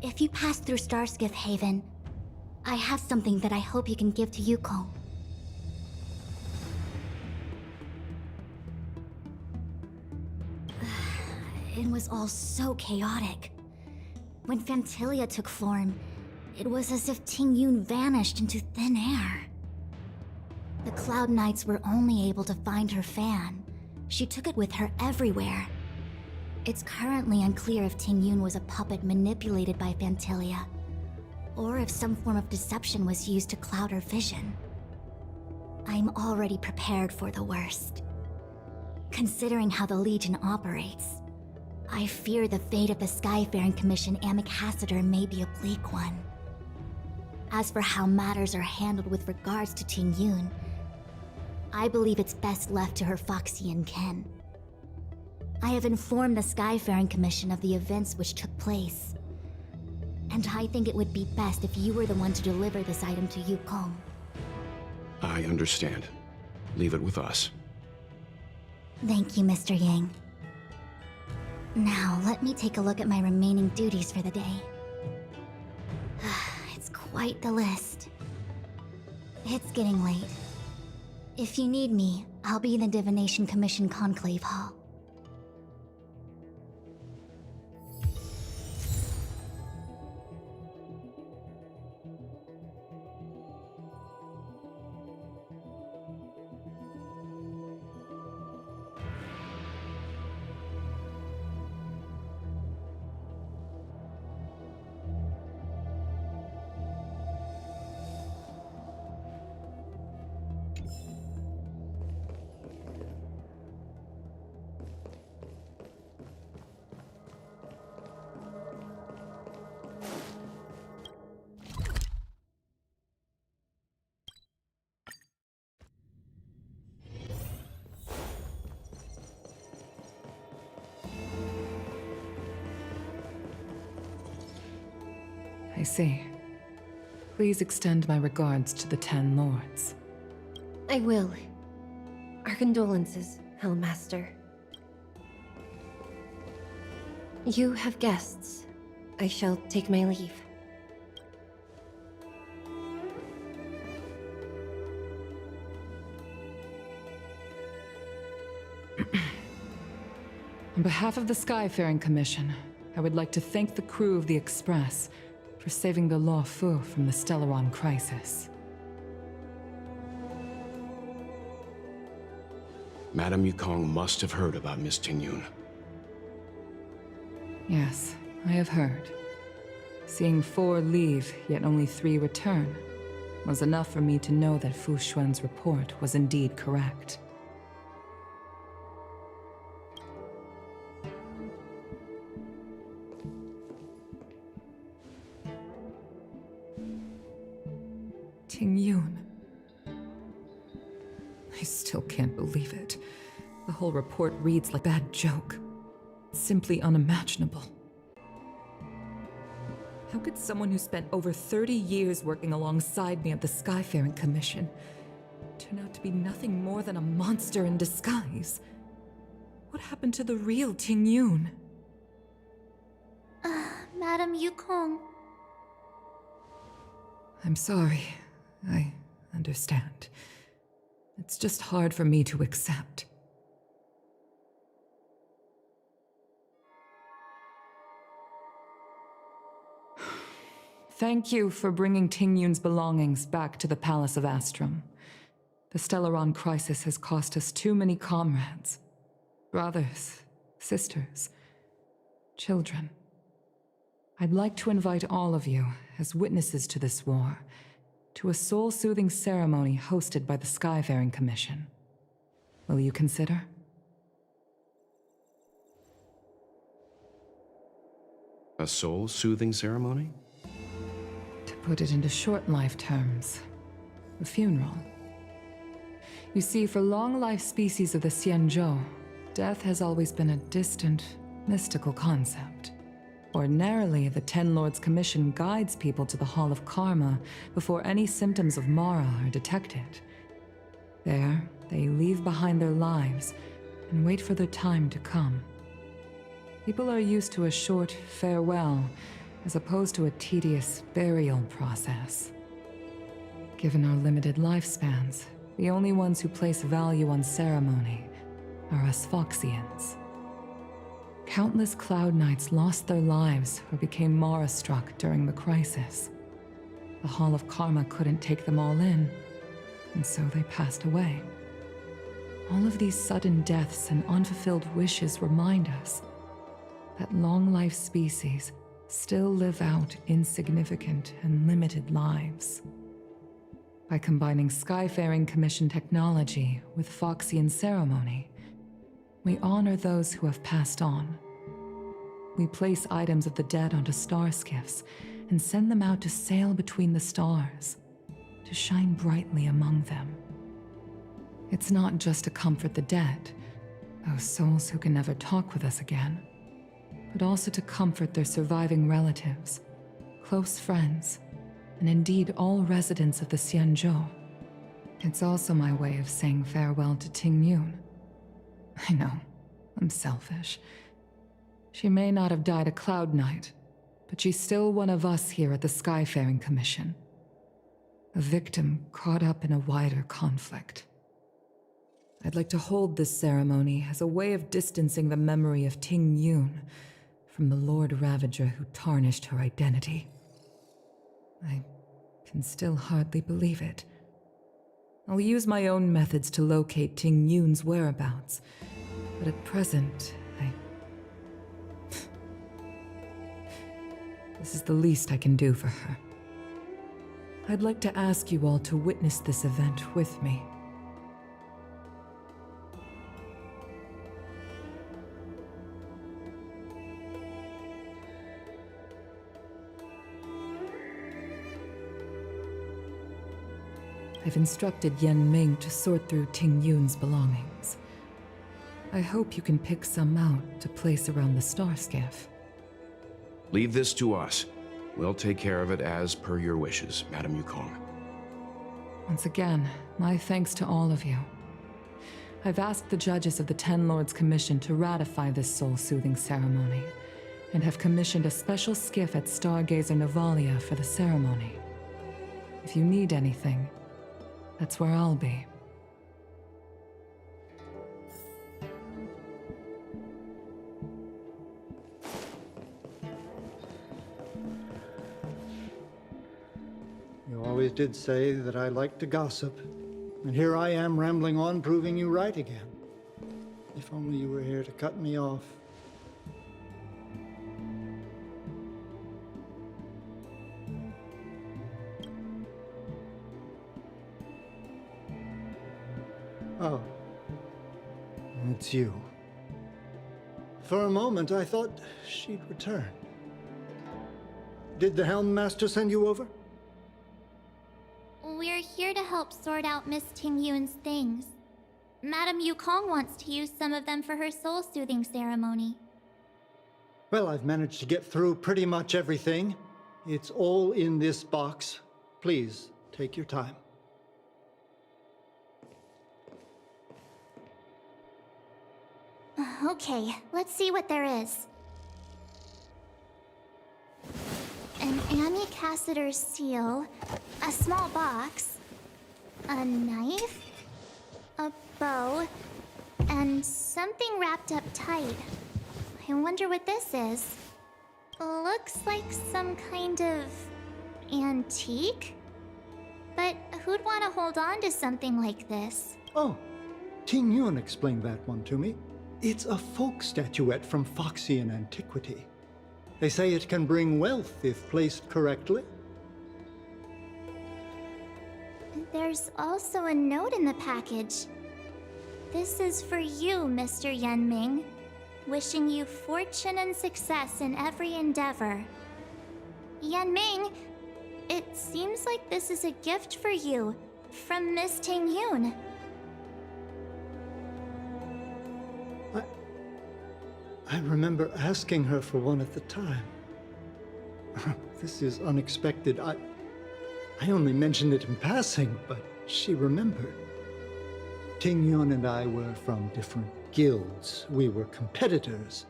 if you pass through Starskiff Haven, I have something that I hope you can give to Yukong. It was all so chaotic. When Phantylia took form, it was as if Tingyun vanished into thin air. The Cloud Knights were only able to find her fan. She took it with her everywhere. It's currently unclear if Tingyun was a puppet manipulated by Phantylia, or if some form of deception was used to cloud her vision. I'm already prepared for the worst. Considering how the Legion operates, I fear the fate of the Skyfaring Commission ambassador may be a bleak one. As for how matters are handled with regards to Tingyun, I believe it's best left to her Foxian kin. I have informed the Skyfaring Commission of the events which took place, and I think it would be best if you were the one to deliver this item to Yukong. I understand. Leave it with us. Thank you, Mr. Yang. Now, let me take a look at my remaining duties for the day. It's quite the list. It's getting late. If you need me, I'll be in the Divination Commission Conclave Hall. I see. Please extend my regards to the 10 lords. I will. Our condolences, Hellmaster. You have guests. I shall take my leave. On behalf of the Skyfaring Commission, I would like to thank the crew of the Express for saving the Law Fu from the Stellaron crisis. Madame Yukong must have heard about Miss Tingyun. Yes, I have heard. Seeing 4 leave, yet only 3 return, was enough for me to know that Fu Xuan's report was indeed correct. Tingyun. I still can't believe it. The whole report reads like a bad joke. It's simply unimaginable. How could someone who spent over 30 years working alongside me at the Skyfaring Commission turn out to be nothing more than a monster in disguise? What happened to the real Tingyun? Madame Yukong. I'm sorry. I understand. It's just hard for me to accept. Thank you for bringing Tingyun's belongings back to the Palace of Astrum. The Stellaron crisis has cost us too many comrades. Brothers, sisters, children. I'd like to invite all of you, as witnesses to this war, to a soul-soothing ceremony hosted by the Skyfaring Commission. Will you consider? A soul-soothing ceremony? To put it into short-life terms, a funeral. You see, for long-life species of the Xianzhou, death has always been a distant, mystical concept. Ordinarily, the Ten Lords Commission guides people to the Hall of Karma before any symptoms of Mara are detected. There, they leave behind their lives and wait for their time to come. People are used to a short farewell as opposed to a tedious burial process. Given our limited lifespans, the only ones who place value on ceremony are us Foxians. Countless Cloud Knights lost their lives or became Mara-struck during the crisis. The Hall of Karma couldn't take them all in, and so they passed away. All of these sudden deaths and unfulfilled wishes remind us that long-life species still live out insignificant and limited lives. By combining Skyfaring Commission technology with Foxian ceremony, we honor those who have passed on. We place items of the dead onto star skiffs and send them out to sail between the stars, to shine brightly among them. It's not just to comfort the dead, those souls who can never talk with us again, but also to comfort their surviving relatives, close friends, and indeed all residents of the Xianzhou. It's also my way of saying farewell to Ting Yun. I know, I'm selfish. She may not have died a Cloud Knight, but she's still one of us here at the Skyfaring Commission. A victim caught up in a wider conflict. I'd like to hold this ceremony as a way of distancing the memory of Ting Yun from the Lord Ravager who tarnished her identity. I can still hardly believe it. I'll use my own methods to locate Ting Yun's whereabouts, but at present, This is the least I can do for her. I'd like to ask you all to witness this event with me. I've instructed Yen Ming to sort through Ting Yun's belongings. I hope you can pick some out to place around the star skiff. Leave this to us. We'll take care of it as per your wishes, Madame Yukong. Once again, my thanks to all of you. I've asked the judges of the Ten Lords Commission to ratify this soul-soothing ceremony, and have commissioned a special skiff at Stargazer Novalia for the ceremony. If you need anything, that's where I'll be. You always did say that I liked to gossip, and here I am rambling on, proving you right again. If only you were here to cut me off. Oh, it's you. For a moment, I thought she'd return. Did the Helm Master send you over? We're here to help sort out Miss Ting Yun's things. Madame Yukong wants to use some of them for her soul-soothing ceremony. Well, I've managed to get through pretty much everything. It's all in this box. Please, take your time. Okay, let's see what there is. An Amicassator's seal, a small box, a knife, a bow, and something wrapped up tight. I wonder what this is. Looks like some kind of antique? But But who'd want to hold on to something like this? Oh, Ting Yun explained that one to me. It's a folk statuette from Foxian antiquity. They say it can bring wealth if placed correctly. There's also a note in the package. This is for you, Mr. Yanming. Wishing you fortune and success in every endeavor. Yanming, it seems like this is a gift for you from Miss Ting Yun. I remember asking her for one at the time. This is unexpected. I only mentioned it in passing, but she remembered. Ting Yun and I were from different guilds. We were competitors,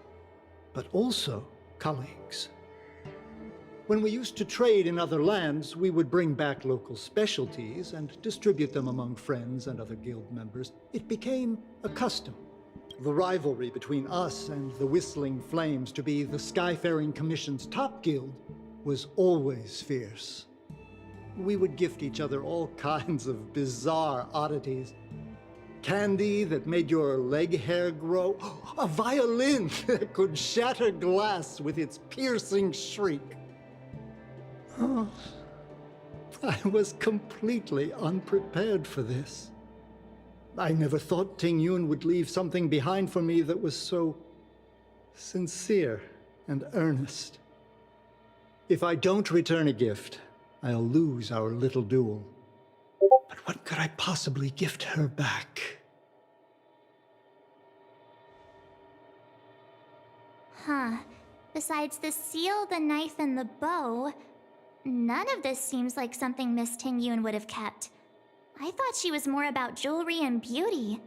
but also colleagues. When we used to trade in other lands, we would bring back local specialties and distribute them among friends and other guild members. It became a custom. The rivalry between us and the Whistling Flames to be the Skyfaring Commission's top guild was always fierce. We would gift each other all kinds of bizarre oddities. Candy that made your leg hair grow. A violin that could shatter glass with its piercing shriek. Oh, I was completely unprepared for this. I never thought Ting Yun would leave something behind for me that was so sincere and earnest. If I don't return a gift, I'll lose our little duel. But what could I possibly gift her back? Huh. Besides the seal, the knife, and the bow, none of this seems like something Miss Ting Yun would have kept. I thought she was more about jewelry and beauty.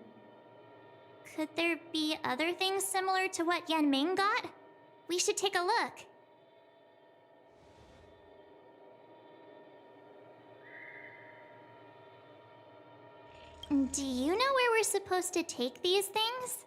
Could there be other things similar to what Yanming got? We should take a look. Do you know where we're supposed to take these things?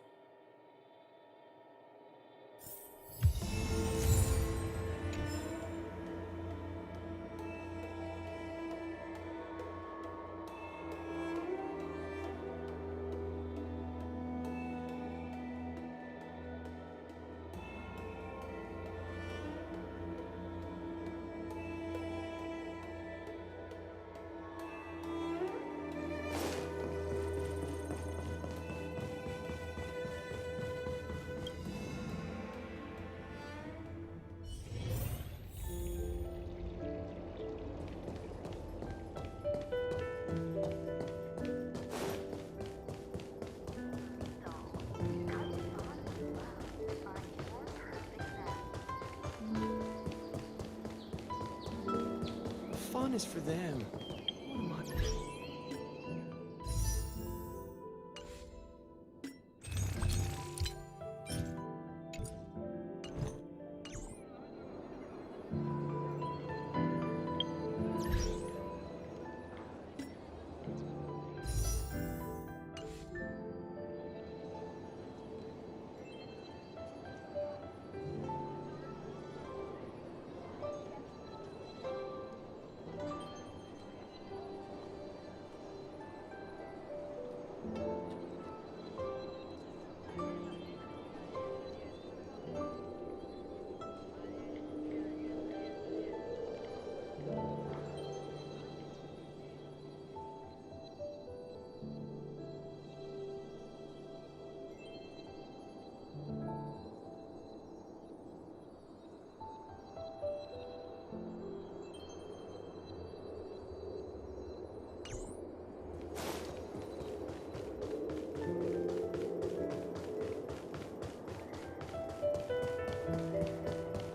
Fun is for them. What am I?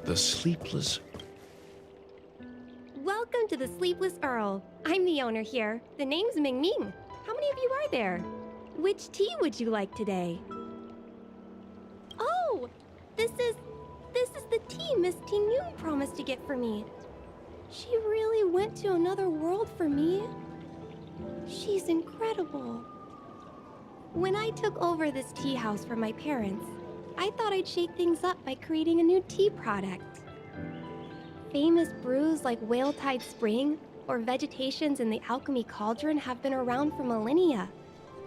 The Sleepless... Welcome to the Sleepless Earl. I'm the owner here. The name's Ming Ming. How many of you are there? Which tea would you like today? Oh! This is the tea Miss Ting Yun promised to get for me. She really went to another world for me. She's incredible. When I took over this tea house from my parents, I thought I'd shake things up by creating a new tea product. Famous brews like Whale Tide Spring or vegetations in the alchemy cauldron have been around for millennia,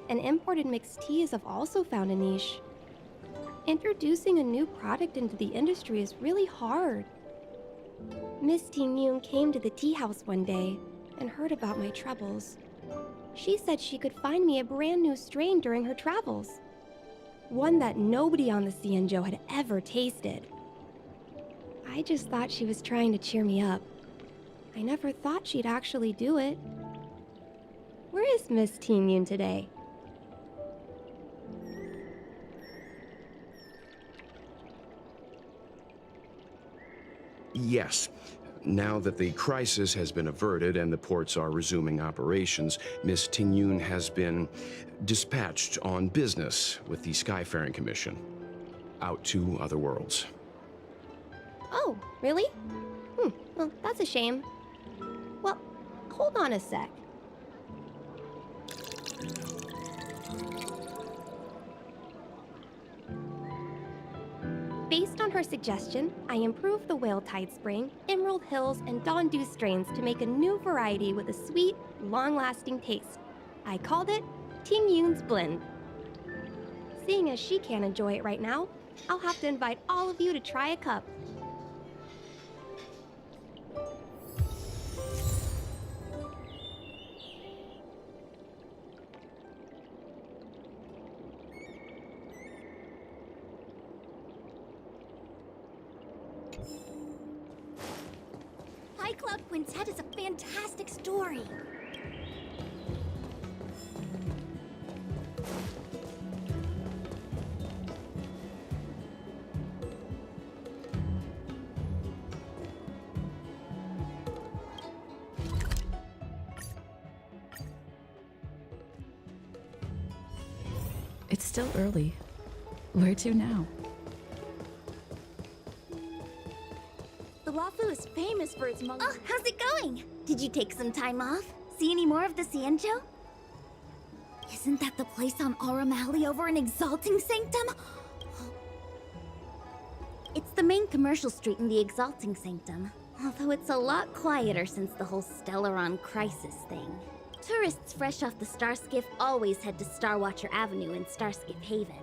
and imported mixed teas have also found a niche. Introducing a new product into the industry is really hard. Miss Ting Yun came to the tea house one day and heard about my troubles. She said she could find me a brand new strain during her travels. One that nobody on the Xianzhou had ever tasted. I just thought she was trying to cheer me up. I never thought she'd actually do it. Where is Miss Ting Yun today? Yes. Now that the crisis has been averted and the ports are resuming operations, Miss Ting Yun has been dispatched on business with the Skyfaring Commission, out to other worlds. Oh, really? Well, that's a shame. Well, hold on a sec. Based on her suggestion, I improved the Whale Tide Spring, Emerald Hills, and Dawn Dew strains to make a new variety with a sweet, long-lasting taste. I called it Ting Yun's Blend. Seeing as she can't enjoy it right now, I'll have to invite all of you to try a cup. Fight Club Quintet is a fantastic story. It's still early. Where to now? The Wafu is famous for its Oh, how's it going? Did you take some time off? See any more of the Xianzhou? Isn't that the place on Aurum Alley over in Exalting Sanctum? It's the main commercial street in the Exalting Sanctum, although it's a lot quieter since the whole Stellaron crisis thing. Tourists fresh off the Starskiff always head to Starwatcher Avenue in Starskiff Haven.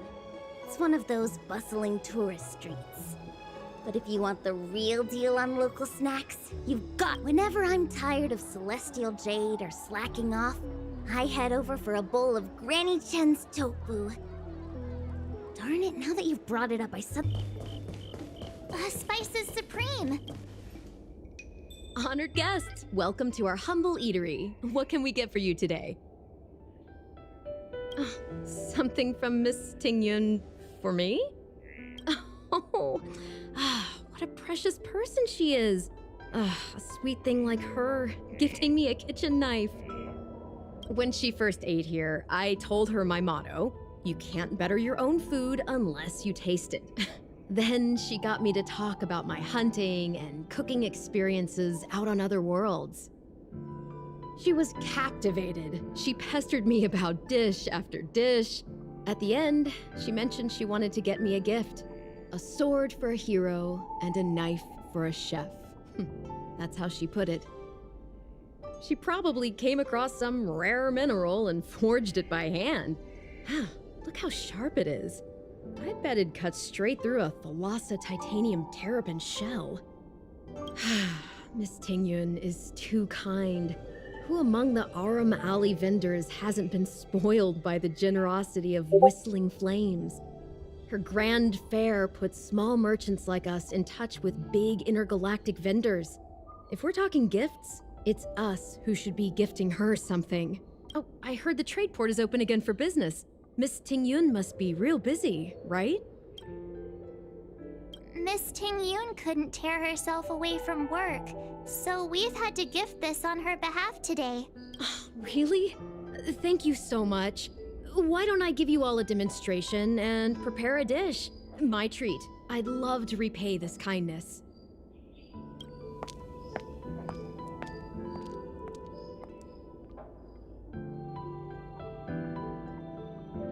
It's one of those bustling tourist streets. But if you want the real deal on local snacks, you've got... Whenever I'm tired of Celestial Jade or slacking off, I head over for a bowl of Granny Chen's tofu. Darn it, now that you've brought it up, I Spices Supreme! Honored guests, welcome to our humble eatery. What can we get for you today? Something from Miss Ting Yun for me? Oh, what a precious person she is. A sweet thing like her, gifting me a kitchen knife. When she first ate here, I told her my motto, you can't better your own food unless you taste it. Then she got me to talk about my hunting and cooking experiences out on other worlds. She was captivated. She pestered me about dish after dish. At the end, she mentioned she wanted to get me a gift. A sword for a hero and a knife for a chef. That's how she put it. She probably came across some rare mineral and forged it by hand. Look how sharp it is. I bet it'd cut straight through a Thalassa titanium terrapin shell. Miss Ting Yun is too kind. Who among the Aurum Alley vendors hasn't been spoiled by the generosity of Whistling Flames? Her grand fare puts small merchants like us in touch with big intergalactic vendors. If we're talking gifts, it's us who should be gifting her something. Oh, I heard the trade port is open again for business. Miss Ting Yun must be real busy, right? Miss Ting Yun couldn't tear herself away from work, so we've had to gift this on her behalf today. Really? Thank you so much. Why don't I give you all a demonstration and prepare a dish? My treat. I'd love to repay this kindness.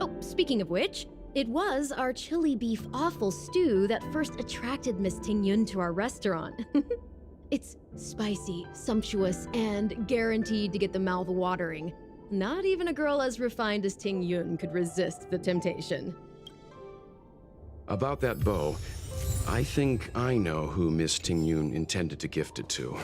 Oh, speaking of which, it was our chili beef offal stew that first attracted Miss Ting Yun to our restaurant. It's spicy, sumptuous, and guaranteed to get the mouth watering. Not even a girl as refined as Ting Yun could resist the temptation. About that bow, I think I know who Miss Ting Yun intended to gift it to.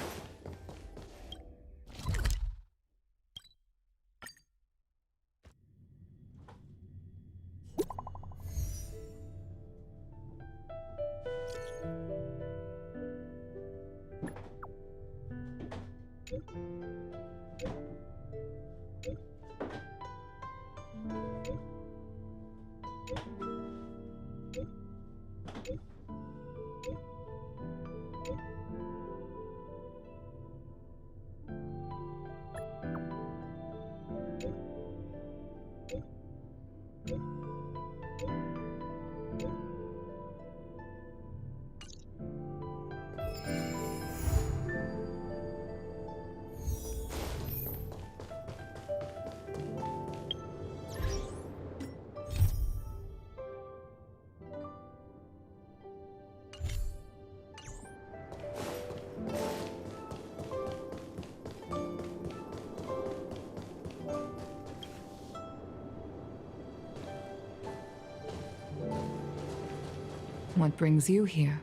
What brings you here?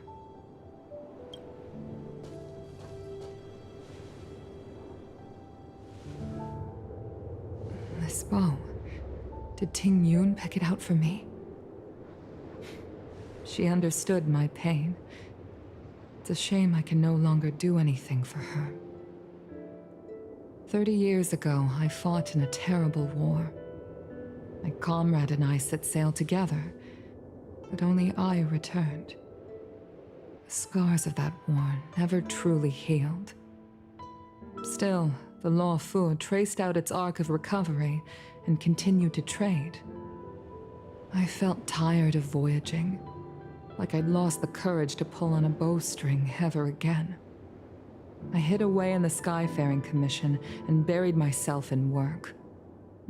This bow. Did Ting Yun pick it out for me? She understood my pain. It's a shame I can no longer do anything for her. 30 years ago, I fought in a terrible war. My comrade and I set sail together, but only I returned. The scars of that war never truly healed. Still, the Law Fu traced out its arc of recovery and continued to trade. I felt tired of voyaging, like I'd lost the courage to pull on a bowstring ever again. I hid away in the Skyfaring Commission and buried myself in work,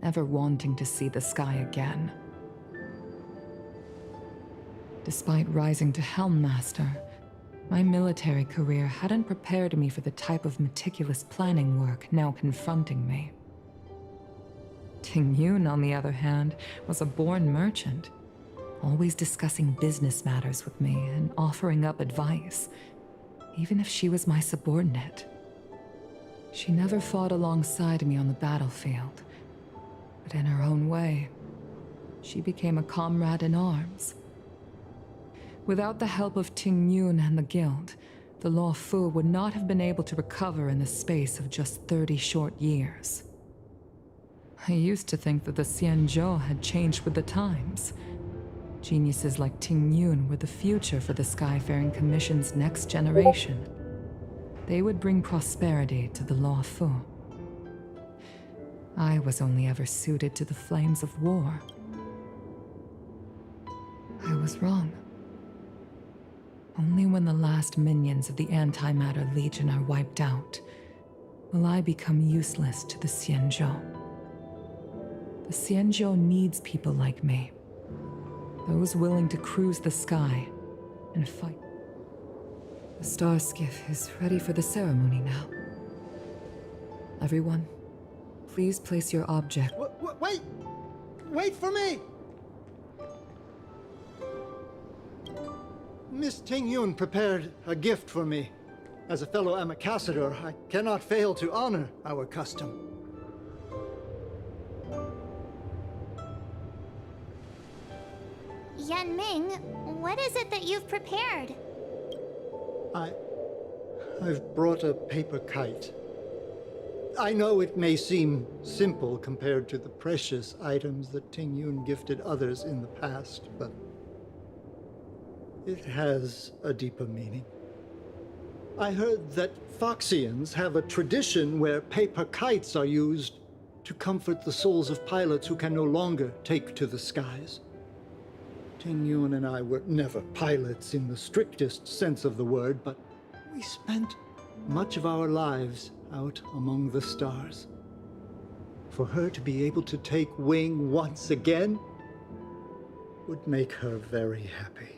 never wanting to see the sky again. Despite rising to Helm Master, my military career hadn't prepared me for the type of meticulous planning work now confronting me. Ting Yun, on the other hand, was a born merchant, always discussing business matters with me and offering up advice, even if she was my subordinate. She never fought alongside me on the battlefield, but in her own way, she became a comrade in arms. Without the help of Ting Yun and the Guild, the Law Fu would not have been able to recover in the space of just 30 short years. I used to think that the Xianzhou had changed with the times. Geniuses like Ting Yun were the future for the Skyfaring Commission's next generation. They would bring prosperity to the Law Fu. I was only ever suited to the flames of war. I was wrong. Only when the last minions of the Antimatter Legion are wiped out will I become useless to the Xianzhou. The Xianzhou needs people like me, those willing to cruise the sky and fight. The star skiff is ready for the ceremony now. Everyone, please place your object. Wait! Wait for me! Miss Ting Yun prepared a gift for me. As a fellow ambassador, I cannot fail to honor our custom. Yan Ming, what is it that you've prepared? I've brought a paper kite. I know it may seem simple compared to the precious items that Ting Yun gifted others in the past, but it has a deeper meaning. I heard that Foxians have a tradition where paper kites are used to comfort the souls of pilots who can no longer take to the skies. Ting Yun and I were never pilots in the strictest sense of the word, but we spent much of our lives out among the stars. For her to be able to take wing once again would make her very happy.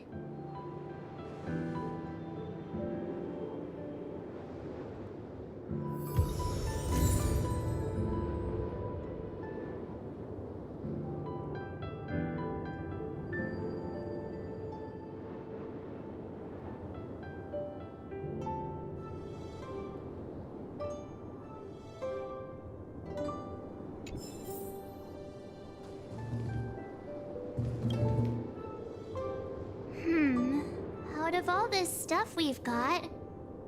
Out of all this stuff we've got,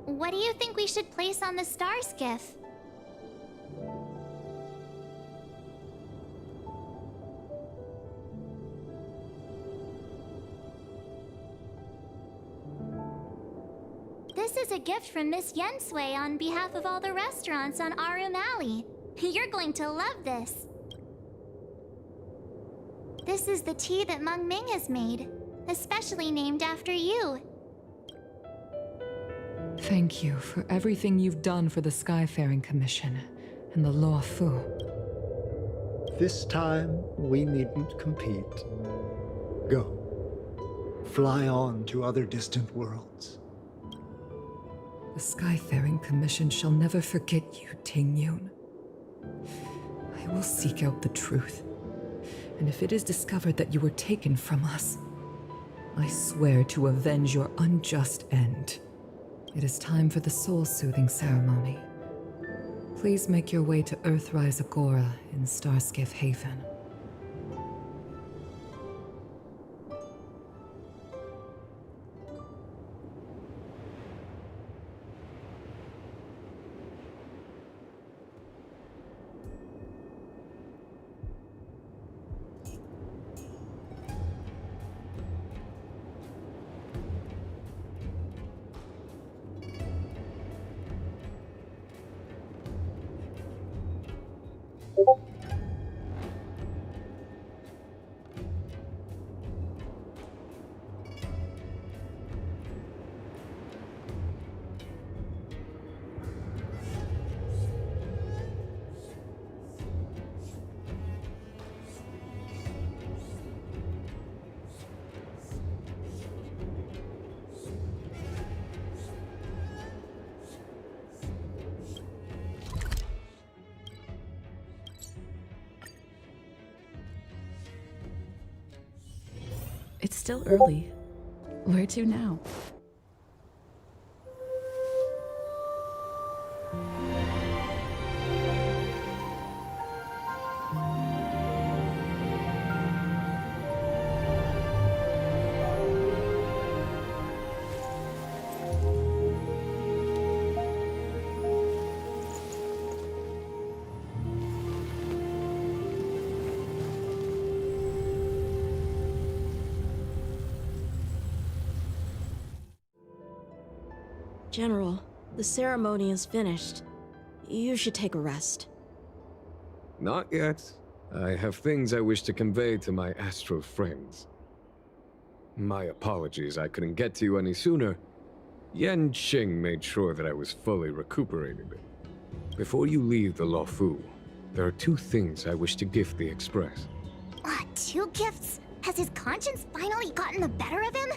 what do you think we should place on the star skiff? This is a gift from Miss Yensui on behalf of all the restaurants on Arum Alley. You're going to love this. This is the tea that Meng Ming has made, especially named after you. Thank you for everything you've done for the Skyfaring Commission and the Law Fu. This time, we needn't compete. Go. Fly on to other distant worlds. The Skyfaring Commission shall never forget you, Ting Yun. I will seek out the truth. And if it is discovered that you were taken from us, I swear to avenge your unjust end. It is time for the soul-soothing ceremony. Please make your way to Earthrise Agora in Starskiff Haven. It's still early. Where to now? General, the ceremony is finished. You should take a rest. Not yet. I have things I wish to convey to my astral friends. My apologies I couldn't get to you any sooner. Yen Qing made sure that I was fully recuperated. Before you leave the Law Fu, there are two things I wish to gift the Express. Two gifts? Has his conscience finally gotten the better of him?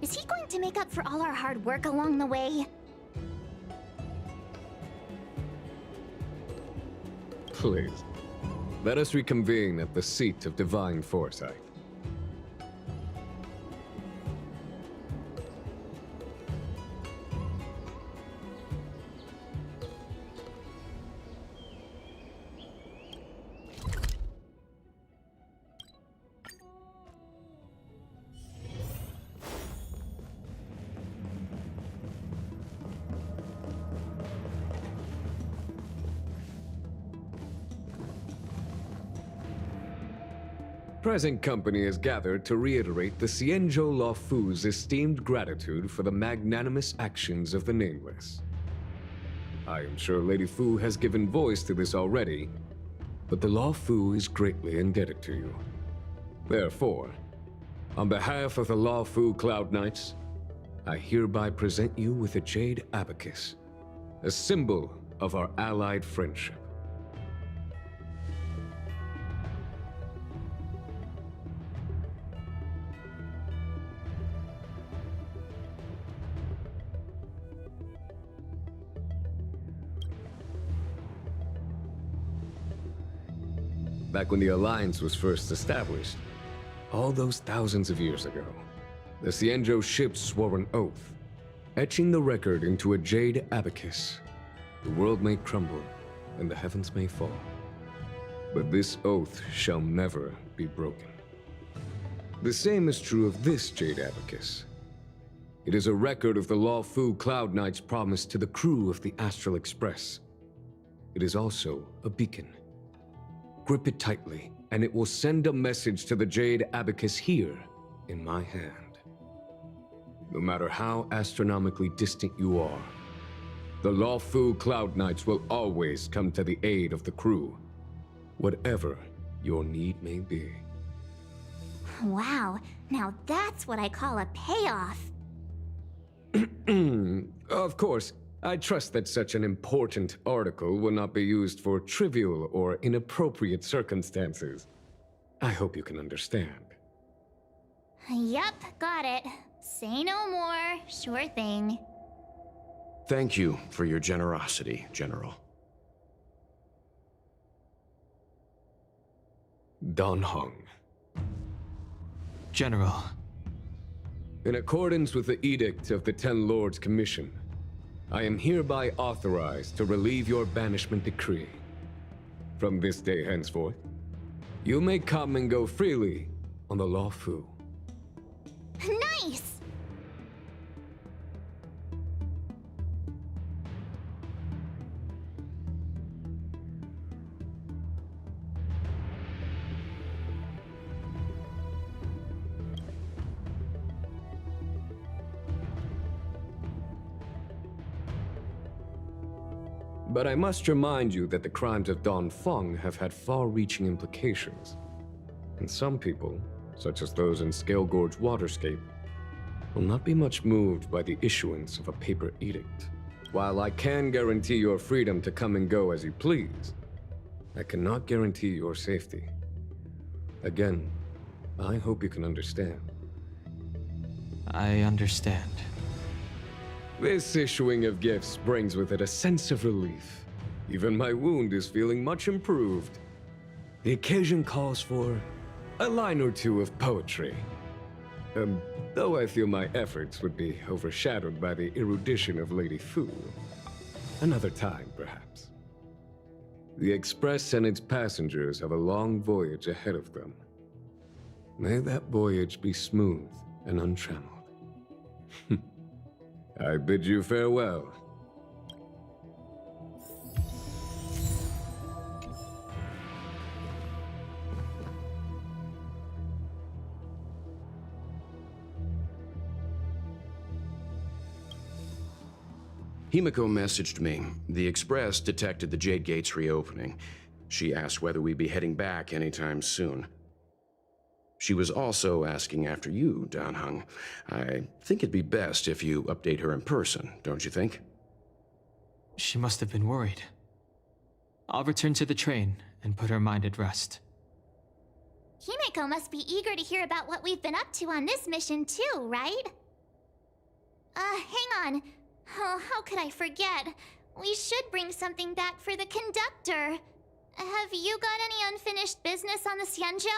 Is he going to make up for all our hard work along the way? Please, let us reconvene at the seat of divine foresight. Present company is gathered to reiterate the Xianzhou Law Fu's esteemed gratitude for the magnanimous actions of the Nameless. I am sure Lady Fu has given voice to this already, but the Law Fu is greatly indebted to you. Therefore, on behalf of the Law Fu Cloud Knights, I hereby present you with a Jade Abacus, a symbol of our allied friendship. Back when the Alliance was first established, all those thousands of years ago, the Xianzhou ships swore an oath, etching the record into a Jade Abacus. The world may crumble, and the heavens may fall, but this oath shall never be broken. The same is true of this Jade Abacus. It is a record of the Lawfu Cloud Knight's promise to the crew of the Astral Express. It is also a beacon. Grip it tightly, and it will send a message to the Jade Abacus here, in my hand. No matter how astronomically distant you are, the Lawfu Cloud Knights will always come to the aid of the crew, whatever your need may be. Wow, now that's what I call a payoff. Of course, I trust that such an important article will not be used for trivial or inappropriate circumstances. I hope you can understand. Yep, got it. Say no more. Sure thing. Thank you for your generosity, General. Dan Heng. General. In accordance with the Edict of the Ten Lords Commission, I am hereby authorized to relieve your banishment decree. From this day henceforth, you may come and go freely on the Lawfu. Nice! But I must remind you that the crimes of Don Feng have had far-reaching implications. And some people, such as those in Scale Gorge Waterscape, will not be much moved by the issuance of a paper edict. While I can guarantee your freedom to come and go as you please, I cannot guarantee your safety. Again, I hope you can understand. I understand. This issuing of gifts brings with it a sense of relief. Even my wound is feeling much improved. The occasion calls for a line or two of poetry. Though I feel my efforts would be overshadowed by the erudition of Lady Fu. Another time, perhaps. The Express and its passengers have a long voyage ahead of them. May that voyage be smooth and untrammeled. I bid you farewell. Himiko messaged me. The Express detected the Jade Gates reopening. She asked whether we'd be heading back anytime soon. She was also asking after you, Dan Heng. I think it'd be best if you update her in person, don't you think? She must have been worried. I'll return to the train and put her mind at rest. Himiko must be eager to hear about what we've been up to on this mission too, right? Hang on. Oh, how could I forget? We should bring something back for the conductor. Have you got any unfinished business on the Xianzhou?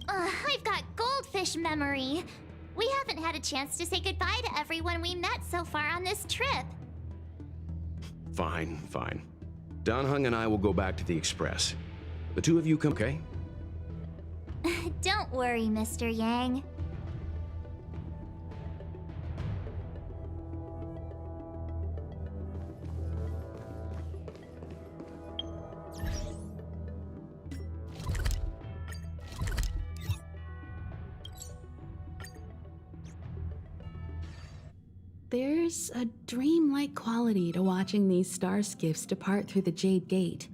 I've got goldfish memory. We haven't had a chance to say goodbye to everyone we met so far on this trip. Fine, fine. Dan Heng and I will go back to the Express. The two of you come, okay? Don't worry, Mr. Yang. There's a dreamlike quality to watching these star skiffs depart through the Jade Gate.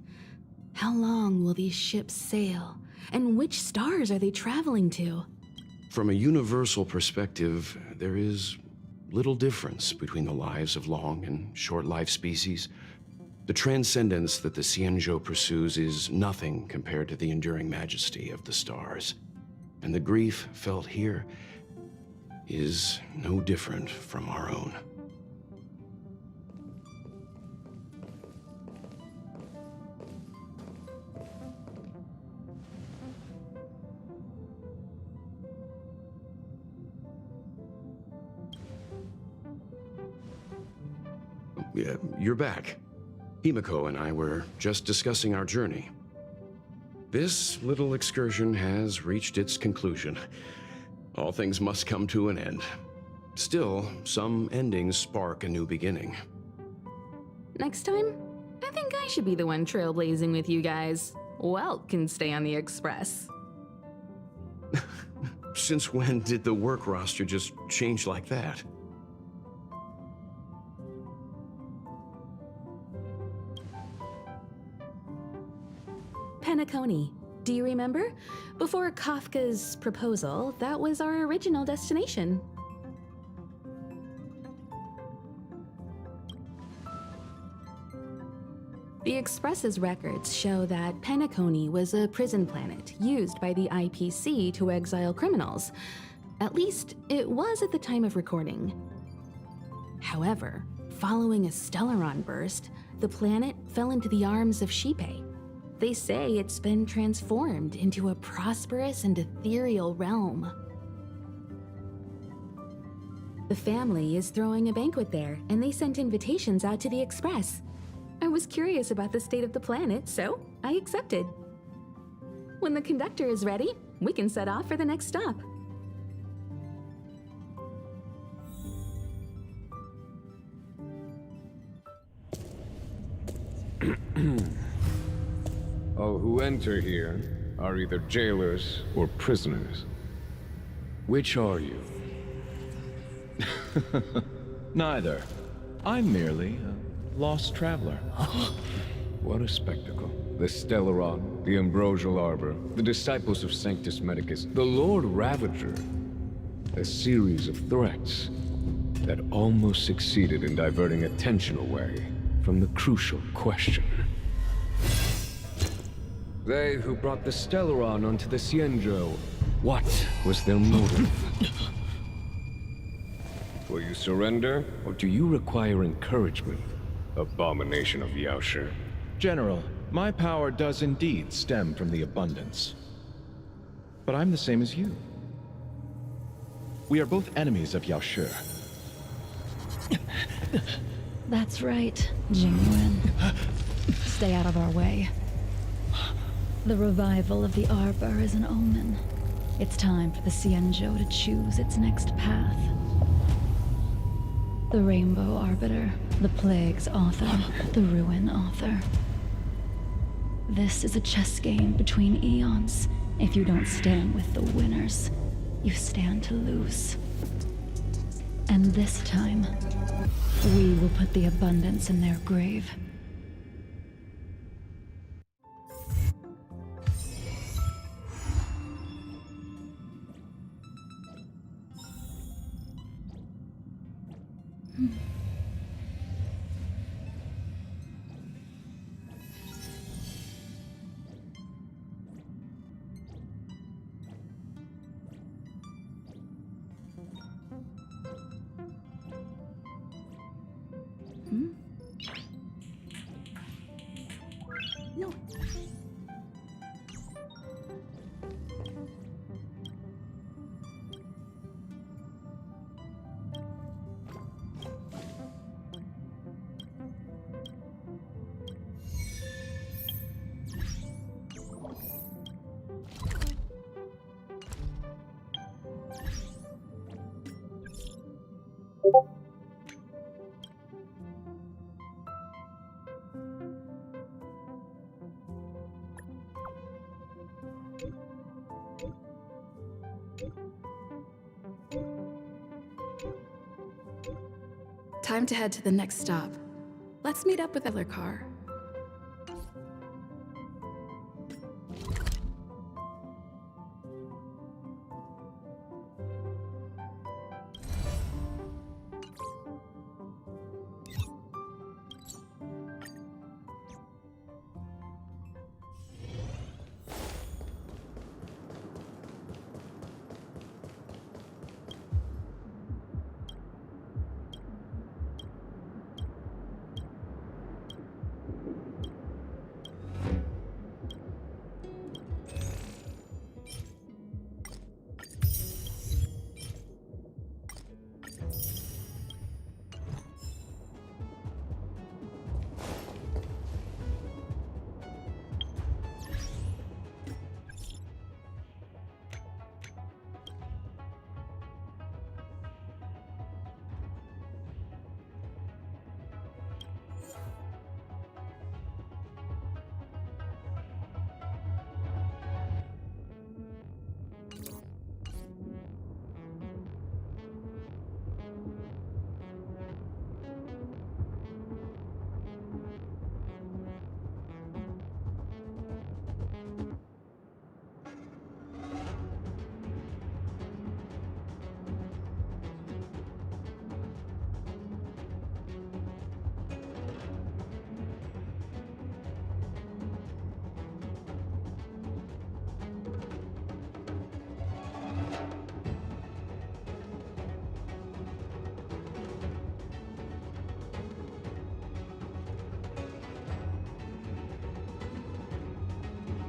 How long will these ships sail? And which stars are they traveling to? From a universal perspective, there is little difference between the lives of long and short-lived species. The transcendence that the Xianzhou pursues is nothing compared to the enduring majesty of the stars. And the grief felt here is no different from our own. you're back. Himiko and I were just discussing our journey. This little excursion has reached its conclusion. All things must come to an end. Still, some endings spark a new beginning. Next time, I think I should be the one trailblazing with you guys. Welt can stay on the Express. Since when did the work roster just change like that? Penacony. Do you remember? Before Kafka's proposal, that was our original destination. The Express's records show that Penacony was a prison planet used by the IPC to exile criminals. At least, it was at the time of recording. However, following a Stellaron burst, the planet fell into the arms of Shipe. They say it's been transformed into a prosperous and ethereal realm. The family is throwing a banquet there, and they sent invitations out to the Express. I was curious about the state of the planet, so I accepted. When the conductor is ready, we can set off for the next stop. All who enter here are either jailers or prisoners. Which are you? Neither. I'm merely a lost traveler. What a spectacle. The Stellaron, the Ambrosial Arbor, the disciples of Sanctus Medicus, the Lord Ravager. A series of threats that almost succeeded in diverting attention away from the crucial question. They who brought the Stellaron onto the Cienjo, what was their motive? Will you surrender, or do you require encouragement, abomination of Yaoshi? General, my power does indeed stem from the abundance. But I'm the same as you. We are both enemies of Yaoshi. That's right, Jingwen. Stay out of our way. The revival of the Arbor is an omen. It's time for the Cienjo to choose its next path. The Rainbow Arbiter, the Plague's author, the Ruin author. This is a chess game between eons. If you don't stand with the winners, you stand to lose. And this time, we will put the abundance in their grave. No. Time to head to the next stop. Let's meet up with Car.